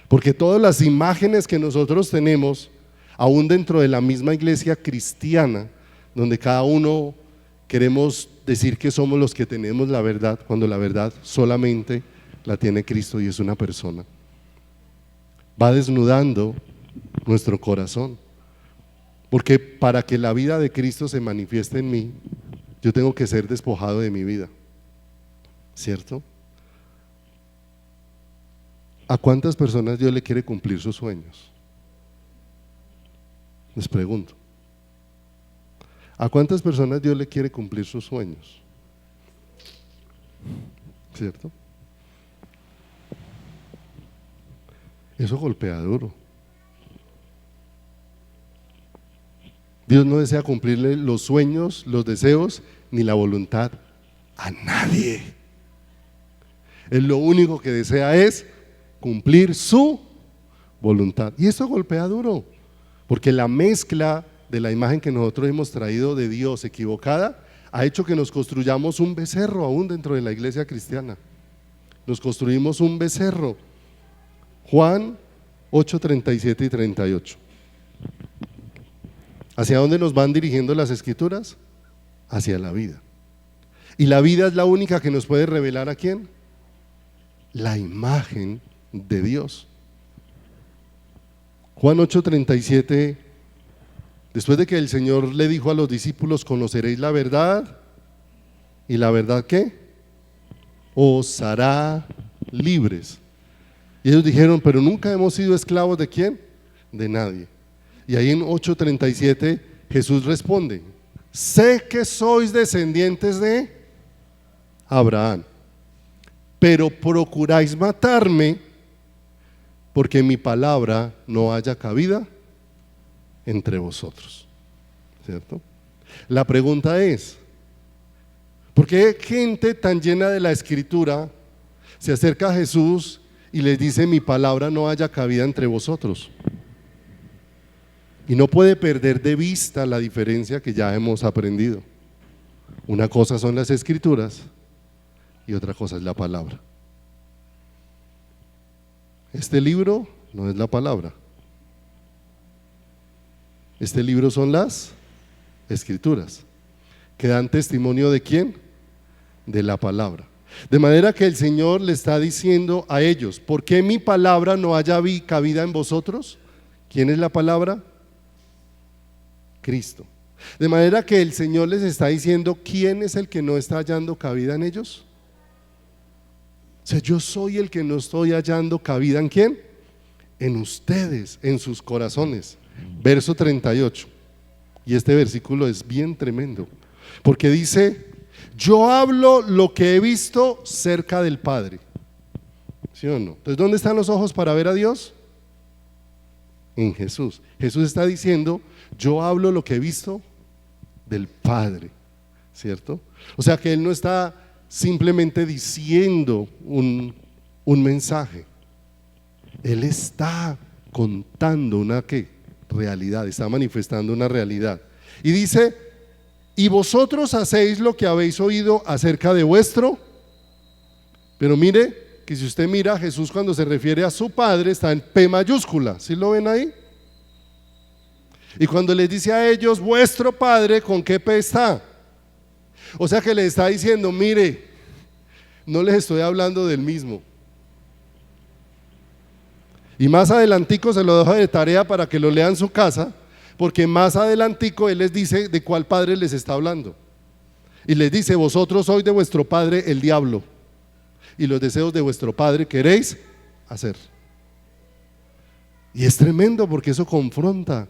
S2: porque todas las imágenes que nosotros tenemos, aún dentro de la misma iglesia cristiana, donde cada uno queremos decir que somos los que tenemos la verdad, cuando la verdad solamente la tiene Cristo y es una persona, va desnudando nuestro corazón. Porque para que la vida de Cristo se manifieste en mí, yo tengo que ser despojado de mi vida, ¿cierto? ¿A cuántas personas Dios le quiere cumplir sus sueños? Les pregunto. ¿A cuántas personas Dios le quiere cumplir sus sueños? ¿Cierto? Eso golpea duro. Dios no desea cumplirle los sueños, los deseos, ni la voluntad a nadie. Él lo único que desea es cumplir su voluntad. Y eso golpea duro, porque la mezcla de la imagen que nosotros hemos traído de Dios equivocada ha hecho que nos construyamos un becerro aún dentro de la iglesia cristiana. Nos construimos un becerro. Juan 8, 37 y 38. ¿Hacia dónde nos van dirigiendo las escrituras? Hacia la vida. Y la vida es la única que nos puede revelar ¿a quién? La imagen de Dios. Juan 8, 37. Después de que el Señor le dijo a los discípulos: conoceréis la verdad, y la verdad ¿qué? Os hará libres. Y ellos dijeron: pero nunca hemos sido esclavos ¿de quién? De nadie. Y ahí en 8:37 Jesús responde: sé que sois descendientes de Abraham, pero procuráis matarme porque mi palabra no haya cabida entre vosotros. ¿Cierto? La pregunta es: ¿por qué gente tan llena de la escritura se acerca a Jesús y les dice: mi palabra no haya cabida entre vosotros? Y no puede perder de vista la diferencia que ya hemos aprendido. Una cosa son las escrituras y otra cosa es la palabra. este libro no es la palabra. Este libro son las Escrituras, que dan testimonio ¿de quién? De la palabra. De manera que el Señor le está diciendo a ellos: ¿por qué mi palabra no haya cabida en vosotros? ¿Quién es la palabra? Cristo. De manera que el Señor les está diciendo: ¿quién es el que no está hallando cabida en ellos? O sea, yo soy el que no estoy hallando cabida. ¿En quién? En ustedes, en sus corazones. Verso 38. Y este versículo es bien tremendo, porque dice: yo hablo lo que he visto cerca del Padre. ¿Sí o no? Entonces, ¿dónde están los ojos para ver a Dios? En Jesús. Jesús está diciendo: yo hablo lo que he visto del Padre, ¿cierto? O sea que Él no está simplemente diciendo un mensaje. Él está contando una ¿qué? Realidad, está manifestando una realidad. Y dice: y vosotros hacéis lo que habéis oído acerca de vuestro. Pero mire que si usted mira, Jesús cuando se refiere a su Padre está en P mayúscula. ¿Sí lo ven ahí? Y cuando les dice a ellos vuestro Padre, ¿con qué P está? O sea que les está diciendo: mire, no les estoy hablando del mismo. Y más adelantico se lo dejo de tarea para que lo lean en su casa, porque más adelantico Él les dice de cuál padre les está hablando. Y les dice: vosotros sois de vuestro padre el diablo, y los deseos de vuestro padre queréis hacer. Y es tremendo, porque eso confronta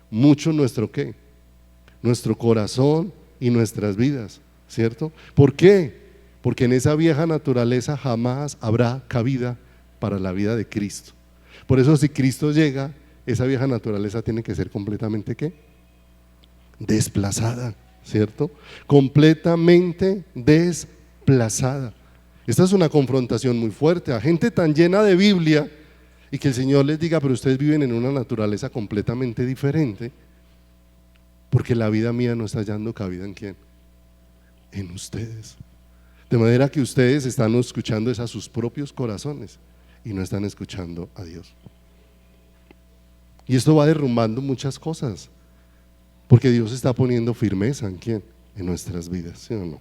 S2: mucho nuestro ¿qué? Nuestro corazón y nuestras vidas, ¿cierto? ¿Por qué? Porque en esa vieja naturaleza jamás habrá cabida para la vida de Cristo. Por eso, si Cristo llega, esa vieja naturaleza tiene que ser completamente ¿qué? Desplazada, ¿cierto? Completamente desplazada. Esta es una confrontación muy fuerte a gente tan llena de Biblia, y que el Señor les diga: pero ustedes viven en una naturaleza completamente diferente, porque la vida mía no está hallando cabida ¿en quién? En ustedes. De manera que ustedes están escuchando a sus propios corazones y no están escuchando a Dios. Y esto va derrumbando muchas cosas, porque Dios está poniendo firmeza ¿en quién? En nuestras vidas, ¿sí o no?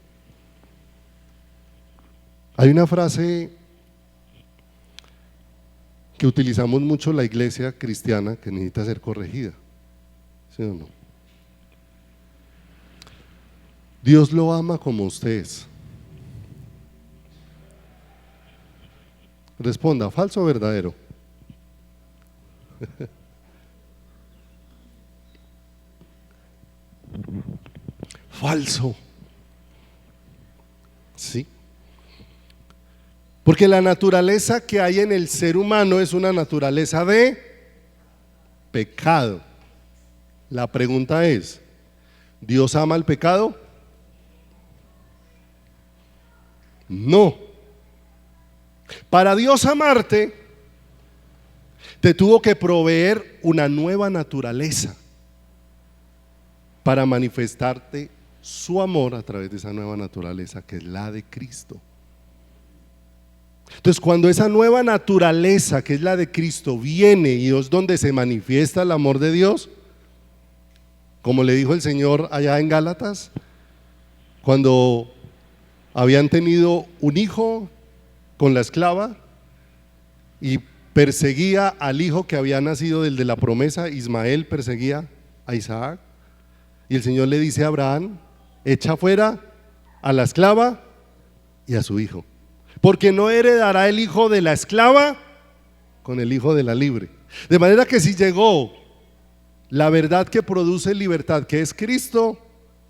S2: Hay una frase que utilizamos mucho la iglesia cristiana que necesita ser corregida, ¿sí o no? Dios lo ama como usted es. Responda: ¿falso o verdadero? Falso. Sí. Porque la naturaleza que hay en el ser humano es una naturaleza de pecado. La pregunta es: ¿Dios ama el pecado? No. Para Dios amarte, te tuvo que proveer una nueva naturaleza para manifestarte su amor a través de esa nueva naturaleza, que es la de Cristo. Entonces, cuando esa nueva naturaleza, que es la de Cristo, viene y es donde se manifiesta el amor de Dios, como le dijo el Señor allá en Gálatas, cuando habían tenido un hijo con la esclava y perseguía al hijo que había nacido del de la promesa. Ismael perseguía a Isaac, y el Señor le dice a Abraham: echa fuera a la esclava y a su hijo, porque no heredará el hijo de la esclava con el hijo de la libre. De manera que si llegó la verdad que produce libertad, que es Cristo,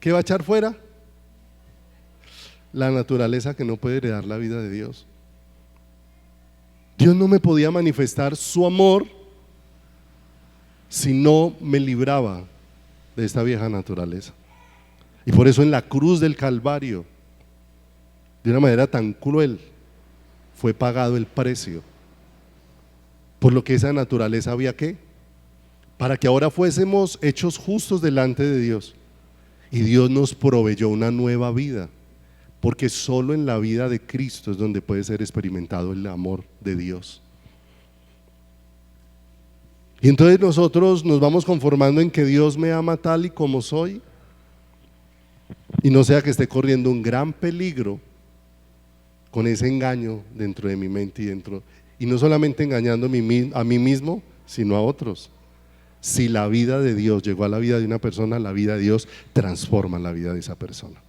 S2: ¿qué va a echar fuera? La naturaleza que no puede heredar la vida de Dios. Dios no me podía manifestar su amor si no me libraba de esta vieja naturaleza. Y por eso en la cruz del Calvario, de una manera tan cruel, fue pagado el precio por lo que esa naturaleza había que, para que ahora fuésemos hechos justos delante de Dios. Y Dios nos proveyó una nueva vida, porque solo en la vida de Cristo es donde puede ser experimentado el amor de Dios. Y entonces nosotros nos vamos conformando en que Dios me ama tal y como soy, y no sea que esté corriendo un gran peligro con ese engaño dentro de mi mente y no solamente engañando a mí mismo, sino a otros. Si la vida de Dios llegó a la vida de una persona, la vida de Dios transforma la vida de esa persona,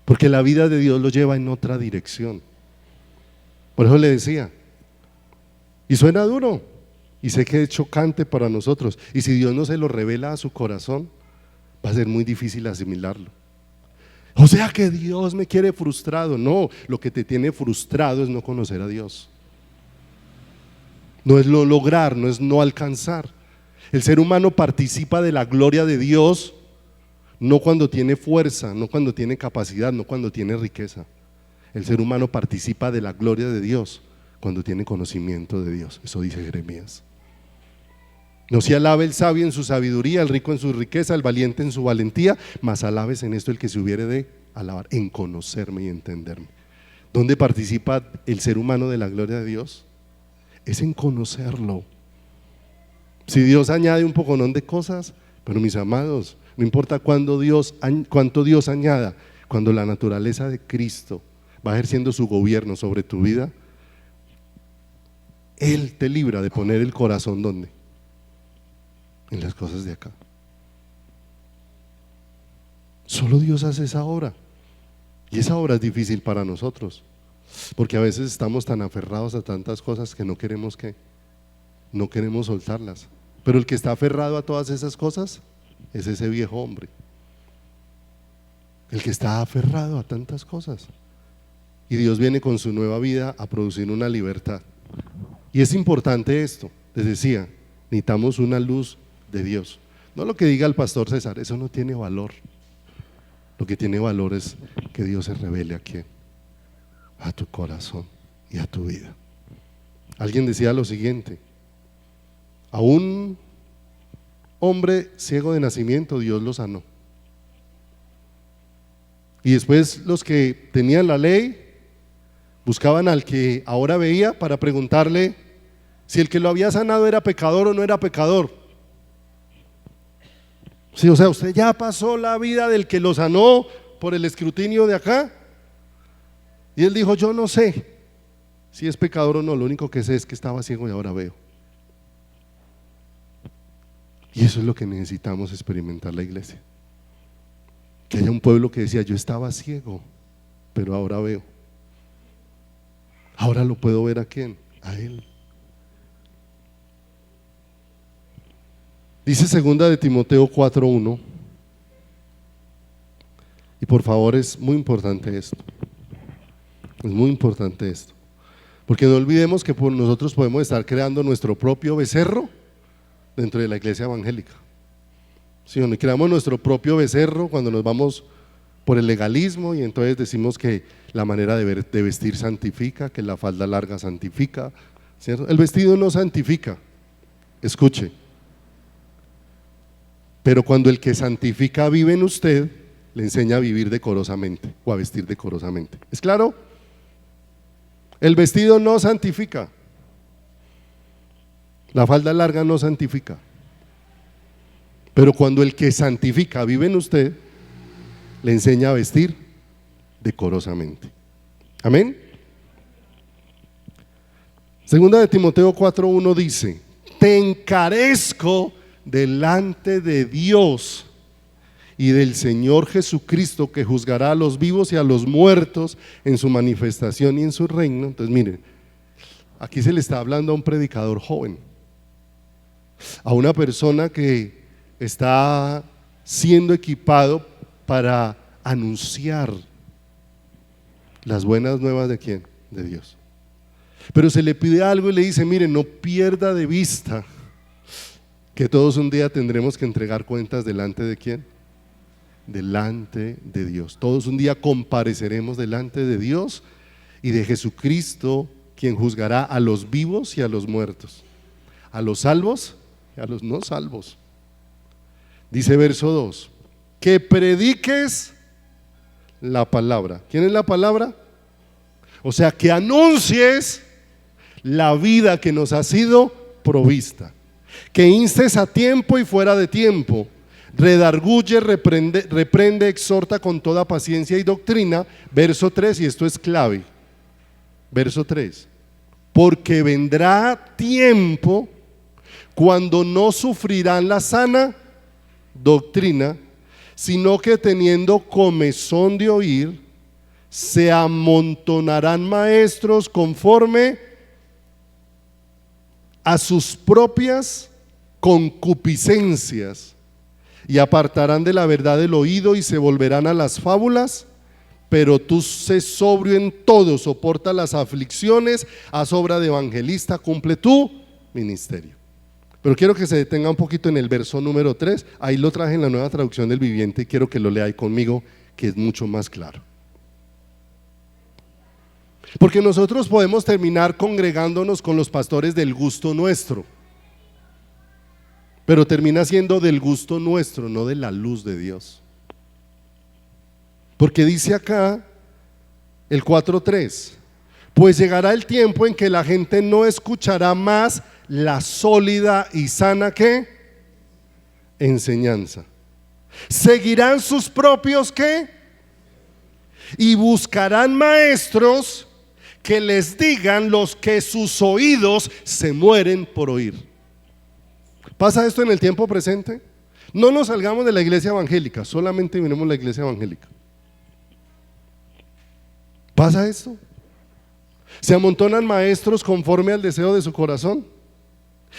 S2: porque la vida de Dios lo lleva en otra dirección. Por eso le decía, y suena duro, y sé que es chocante para nosotros, y si Dios no se lo revela a su corazón, va a ser muy difícil asimilarlo. O sea que Dios me quiere frustrado. No, lo que te tiene frustrado es no conocer a Dios. No es no lograr, no es no alcanzar. El ser humano participa de la gloria de Dios no cuando tiene fuerza, no cuando tiene capacidad, no cuando tiene riqueza. El ser humano participa de la gloria de Dios cuando tiene conocimiento de Dios. Eso dice Jeremías. No se alabe el sabio en su sabiduría, el rico en su riqueza, el valiente en su valentía, mas alabes en esto el que se hubiere de alabar, en conocerme y entenderme. ¿Dónde participa el ser humano de la gloria de Dios? Es en conocerlo. Si Dios añade un poconón de cosas, pero mis amados, no importa cuánto Dios añada, cuando la naturaleza de Cristo va ejerciendo su gobierno sobre tu vida, Él te libra de poner el corazón ¿dónde? En las cosas de acá. Solo Dios hace esa obra, y esa obra es difícil para nosotros, porque a veces estamos tan aferrados a tantas cosas que no queremos soltarlas. Pero el que está aferrado a todas esas cosas es ese viejo hombre, el que está aferrado a tantas cosas, y Dios viene con su nueva vida a producir una libertad. Y es importante esto, les decía, necesitamos una luz de Dios, no lo que diga el pastor César, eso no tiene valor. Lo que tiene valor es que Dios se revele a quién, a tu corazón y a tu vida. Alguien decía lo siguiente: a un hombre ciego de nacimiento Dios lo sanó, y después los que tenían la ley buscaban al que ahora veía para preguntarle si el que lo había sanado era pecador o no era pecador. Sí, o sea, usted ya pasó la vida del que lo sanó por el escrutinio de acá. Y él dijo: yo no sé si es pecador o no, lo único que sé es que estaba ciego y ahora veo. Y eso es lo que necesitamos experimentar la iglesia, que haya un pueblo que decía: yo estaba ciego, pero ahora veo. Ahora lo puedo ver. ¿A quién? A Él. Dice 2 de Timoteo 4:1, y por favor es muy importante esto, porque no olvidemos que nosotros podemos estar creando nuestro propio becerro dentro de la iglesia evangélica. Si no creamos nuestro propio becerro cuando nos vamos por el legalismo, y entonces decimos que la manera de vestir santifica, que la falda larga santifica, ¿cierto? El vestido no santifica, escuche. Pero cuando el que santifica vive en usted, le enseña a vivir decorosamente o a vestir decorosamente. ¿Es claro? El vestido no santifica, la falda larga no santifica, pero cuando el que santifica vive en usted, le enseña a vestir decorosamente. Amén. 2 de Timoteo 4:1 dice: te encarezco delante de Dios y del Señor Jesucristo, que juzgará a los vivos y a los muertos en su manifestación y en su reino. Entonces miren, aquí se le está hablando a un predicador joven, a una persona que está siendo equipado para anunciar las buenas nuevas ¿de quién? De Dios. Pero se le pide algo y le dice: mire, no pierda de vista que todos un día tendremos que entregar cuentas delante de quién, delante de Dios. Todos un día compareceremos delante de Dios y de Jesucristo, quien juzgará a los vivos y a los muertos, a los salvos y a los no salvos. Dice verso 2: que prediques la palabra. ¿Quién es la palabra? O sea, que anuncies la vida que nos ha sido provista, que instes a tiempo y fuera de tiempo, redarguye, reprende, exhorta con toda paciencia y doctrina. Verso 3, y esto es clave, verso 3, porque vendrá tiempo cuando no sufrirán la sana doctrina, sino que teniendo comezón de oír, se amontonarán maestros conforme a sus propias concupiscencias, y apartarán de la verdad el oído y se volverán a las fábulas. Pero tú sé sobrio en todo, soporta las aflicciones, haz obra de evangelista, cumple tu ministerio. Pero quiero que se detenga un poquito en el verso número 3, ahí lo traje en la Nueva Traducción del Viviente y quiero que lo lea ahí conmigo, que es mucho más claro. Porque nosotros podemos terminar congregándonos con los pastores del gusto nuestro, pero termina siendo del gusto nuestro, no de la luz de Dios. Porque dice acá el 4:3, pues llegará el tiempo en que la gente no escuchará más la sólida y sana ¿qué? Enseñanza. Seguirán sus propios ¿qué? Y buscarán maestros que les digan los que sus oídos se mueren por oír. ¿Pasa esto en el tiempo presente? No nos salgamos de la iglesia evangélica, solamente miremos la iglesia evangélica. ¿Pasa esto? Se amontonan maestros conforme al deseo de su corazón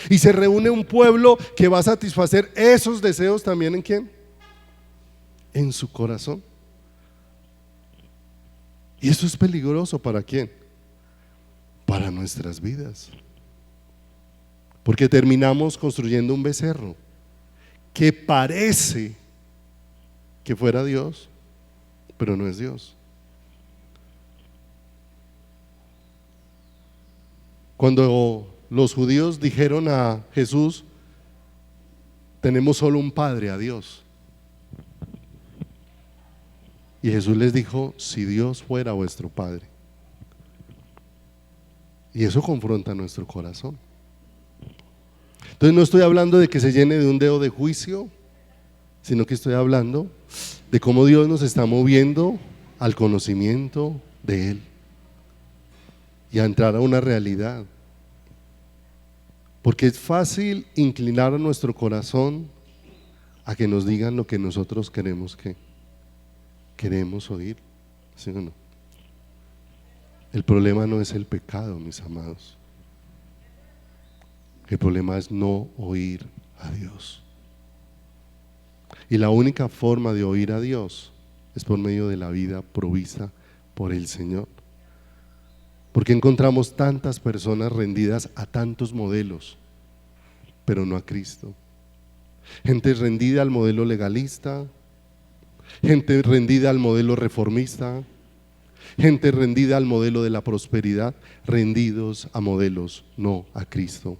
S2: y se reúne un pueblo que va a satisfacer esos deseos también. ¿En quién? En su corazón. Y eso es peligroso. ¿Para quién? Para nuestras vidas, porque terminamos construyendo un becerro que parece que fuera Dios, pero no es Dios. Cuando los judíos dijeron a Jesús, tenemos solo un Padre, a Dios, y Jesús les dijo, si Dios fuera vuestro Padre. Y eso confronta nuestro corazón. Entonces no estoy hablando de que se llene de un dedo de juicio, sino que estoy hablando de cómo Dios nos está moviendo al conocimiento de Él y a entrar a una realidad. Porque es fácil inclinar a nuestro corazón a que nos digan lo que nosotros queremos oír, ¿sí o no? El problema no es el pecado, mis amados. El problema es no oír a Dios. Y la única forma de oír a Dios es por medio de la vida provista por el Señor. Porque encontramos tantas personas rendidas a tantos modelos, pero no a Cristo. Gente rendida al modelo legalista, gente rendida al modelo reformista, gente rendida al modelo de la prosperidad, rendidos a modelos, no a Cristo.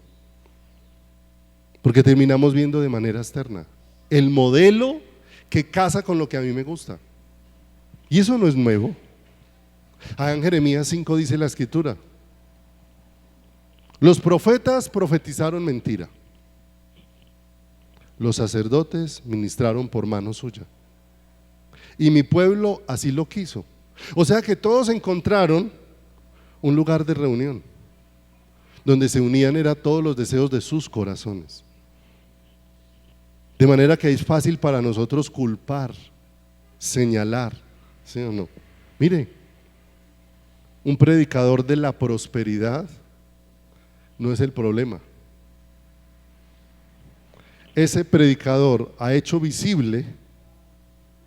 S2: Porque terminamos viendo de manera externa el modelo que casa con lo que a mí me gusta. Y eso no es nuevo. En Jeremías 5 dice la escritura, los profetas profetizaron mentira, los sacerdotes ministraron por mano suya, y mi pueblo así lo quiso. O sea que todos encontraron un lugar de reunión donde se unían era todos los deseos de sus corazones. De manera que es fácil para nosotros culpar, señalar, ¿sí o no? Mire, un predicador de la prosperidad no es el problema. Ese predicador ha hecho visible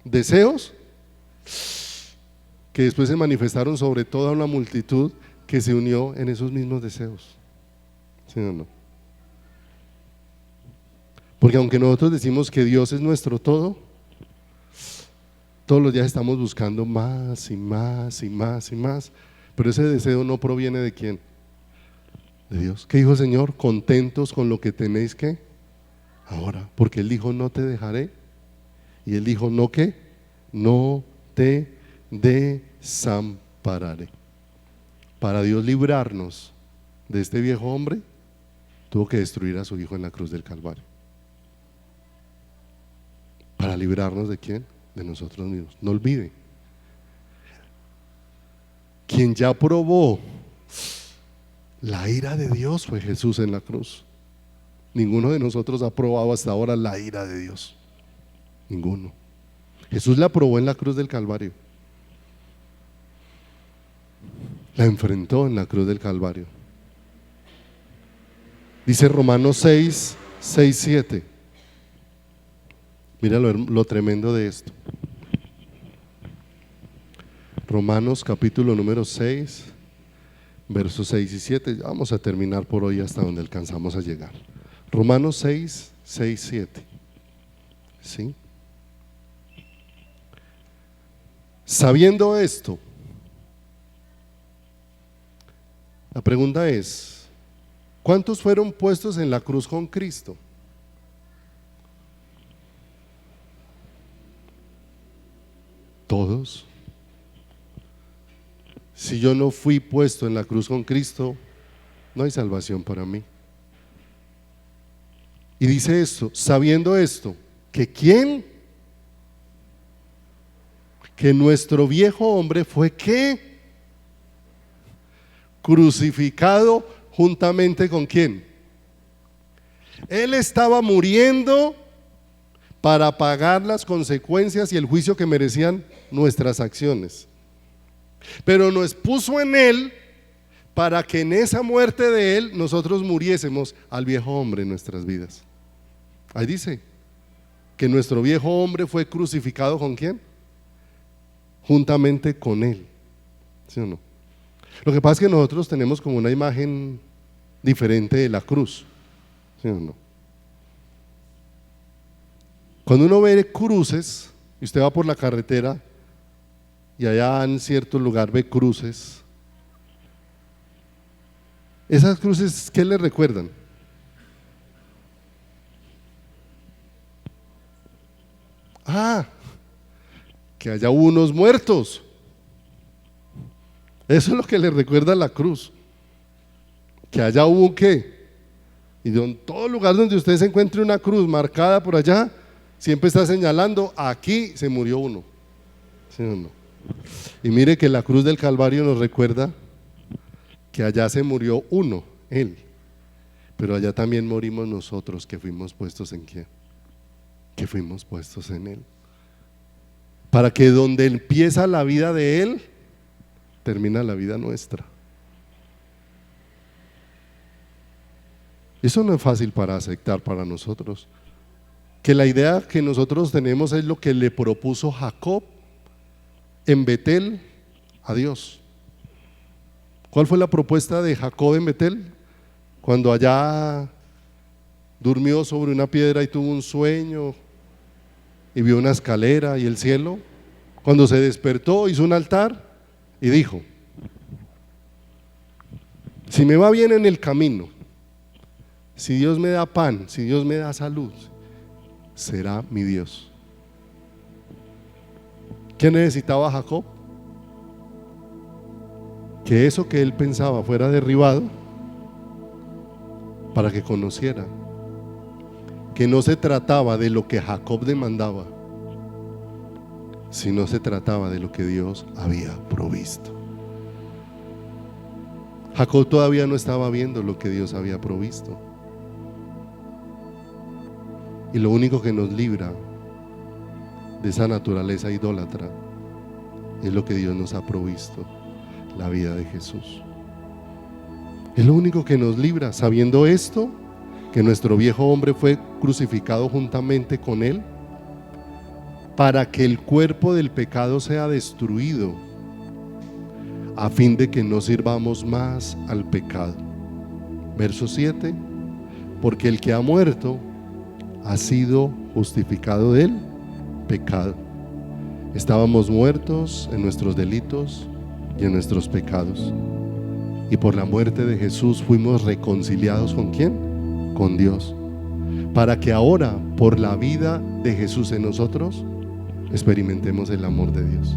S2: deseos que después se manifestaron sobre toda una multitud que se unió en esos mismos deseos, ¿sí o no? Porque aunque nosotros decimos que Dios es nuestro todo, todos los días estamos buscando más y más y más y más, pero ese deseo no proviene de ¿quién? De Dios. ¿Qué dijo el Señor? Contentos con lo que tenéis que ahora, porque Él dijo no te dejaré, y Él dijo no ¿qué? No te desampararé. Para Dios librarnos de este viejo hombre, tuvo que destruir a su hijo en la cruz del Calvario. Para librarnos de ¿quién? De nosotros mismos. No olvide, quien ya probó la ira de Dios fue Jesús en la cruz. Ninguno de nosotros ha probado hasta ahora la ira de Dios. Ninguno. Jesús la probó en la cruz del Calvario. La enfrentó en la cruz del Calvario. Dice Romanos 6, 7. Mira lo tremendo de esto. Romanos capítulo número 6, versos 6 y 7. Vamos a terminar por hoy hasta donde alcanzamos a llegar. Romanos 6, 7. ¿Sí? Sabiendo esto, la pregunta es, ¿cuántos fueron puestos en la cruz con Cristo? Todos. Si yo no fui puesto en la cruz con Cristo, no hay salvación para mí. Y dice esto, sabiendo esto, que ¿quién? Que nuestro viejo hombre fue ¿qué? Crucificado juntamente con ¿quién? Él estaba muriendo para pagar las consecuencias y el juicio que merecían nuestras acciones. Pero nos puso en él para que en esa muerte de él nosotros muriésemos al viejo hombre en nuestras vidas. Ahí dice que nuestro viejo hombre fue crucificado ¿con quién? Juntamente con él. ¿Sí o no? Lo que pasa es que nosotros tenemos como una imagen diferente de la cruz. ¿Sí o no? Cuando uno ve cruces y usted va por la carretera y allá en cierto lugar ve cruces, esas cruces, ¿qué le recuerdan? Que haya unos muertos. Eso es lo que le recuerda la cruz. Que haya hubo ¿qué? Y en todo lugar donde usted se encuentre una cruz marcada por allá, siempre está señalando, aquí se murió uno. ¿Sí o no? Y mire que la cruz del Calvario nos recuerda que allá se murió uno, él. Pero allá también morimos nosotros, que fuimos puestos en ¿quién? Que fuimos puestos en él. Para que donde empieza la vida de él, termina la vida nuestra. Eso no es fácil para aceptar para nosotros. Que la idea que nosotros tenemos es lo que le propuso Jacob en Betel a Dios. ¿Cuál fue la propuesta de Jacob en Betel? Cuando allá durmió sobre una piedra y tuvo un sueño y vio una escalera y el cielo. Cuando se despertó hizo un altar y dijo: si me va bien en el camino, si Dios me da pan, si Dios me da salud, será mi Dios. ¿Qué necesitaba Jacob? Que eso que él pensaba fuera derribado, para que conociera que no se trataba de lo que Jacob demandaba, sino se trataba de lo que Dios había provisto. Jacob todavía no estaba viendo lo que Dios había provisto. Y lo único que nos libra de esa naturaleza idólatra es lo que Dios nos ha provisto, la vida de Jesús. Es lo único que nos libra, sabiendo esto, que nuestro viejo hombre fue crucificado juntamente con él, para que el cuerpo del pecado sea destruido, a fin de que no sirvamos más al pecado. Verso 7: porque el que ha muerto ha sido justificado del pecado. Estábamos muertos en nuestros delitos y en nuestros pecados, y por la muerte de Jesús fuimos reconciliados ¿con quién? Con Dios, para que ahora por la vida de Jesús en nosotros experimentemos el amor de Dios.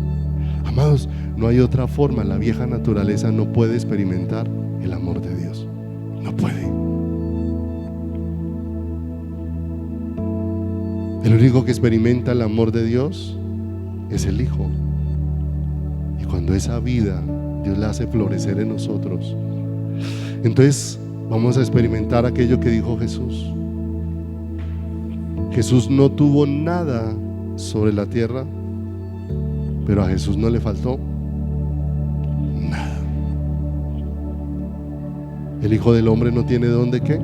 S2: Amados, no hay otra forma. La vieja naturaleza no puede experimentar el amor de Dios, no puede. El único que experimenta el amor de Dios es el Hijo. Y cuando esa vida Dios la hace florecer en nosotros, entonces vamos a experimentar aquello que dijo Jesús. Jesús no tuvo nada sobre la tierra, pero a Jesús no le faltó nada. El Hijo del Hombre no tiene dónde ¿qué?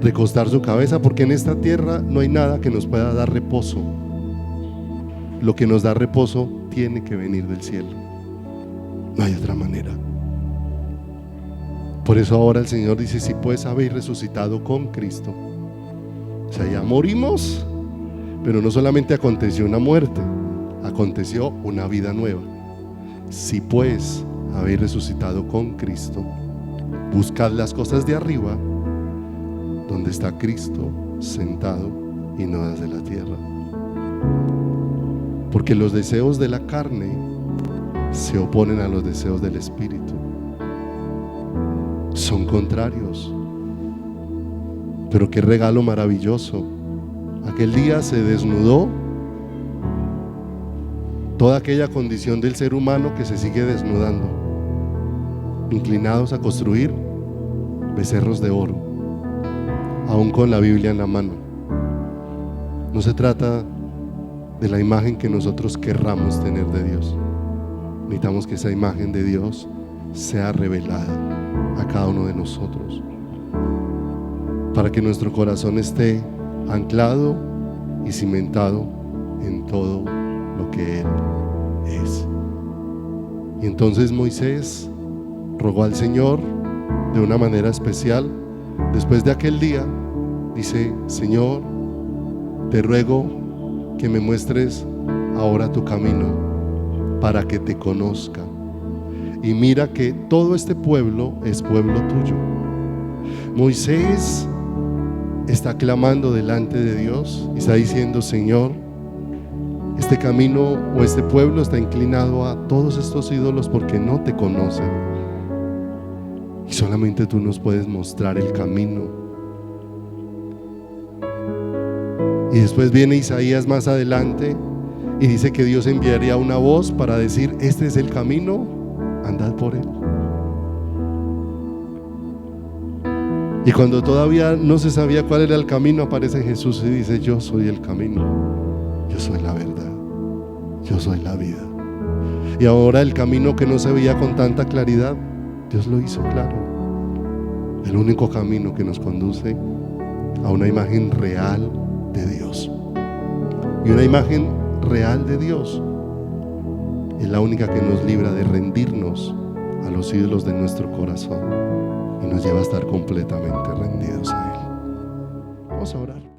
S2: Recostar su cabeza, porque en esta tierra no hay nada que nos pueda dar reposo. Lo que nos da reposo tiene que venir del cielo. No hay otra manera. Por eso ahora el Señor dice: si pues habéis resucitado con Cristo. O sea, ya morimos, pero no solamente aconteció una muerte, aconteció una vida nueva. Si pues habéis resucitado con Cristo, buscad las cosas de arriba, donde está Cristo sentado y no desde la tierra. Porque los deseos de la carne se oponen a los deseos del Espíritu. Son contrarios. Pero qué regalo maravilloso. Aquel día se desnudó toda aquella condición del ser humano que se sigue desnudando, inclinados a construir becerros de oro, aún con la Biblia en la mano. No se trata de la imagen que nosotros querramos tener de Dios. Necesitamos que esa imagen de Dios sea revelada a cada uno de nosotros, para que nuestro corazón esté anclado y cimentado en todo lo que Él es. Y entonces Moisés rogó al Señor de una manera especial. Después de aquel día, dice: Señor, te ruego que me muestres ahora tu camino, para que te conozca. Y mira que todo este pueblo es pueblo tuyo. Moisés está clamando delante de Dios y está diciendo: Señor, este camino o este pueblo está inclinado a todos estos ídolos porque no te conocen. Y solamente tú nos puedes mostrar el camino. Y después viene Isaías más adelante y dice que Dios enviaría una voz para decir: este es el camino, andad por él. Y cuando todavía no se sabía cuál era el camino, aparece Jesús y dice: yo soy el camino, yo soy la verdad, yo soy la vida. Y ahora el camino que no se veía con tanta claridad, Dios lo hizo claro. El único camino que nos conduce a una imagen real de Dios. Y una imagen real de Dios es la única que nos libra de rendirnos a los ídolos de nuestro corazón y nos lleva a estar completamente rendidos a Él. Vamos a orar.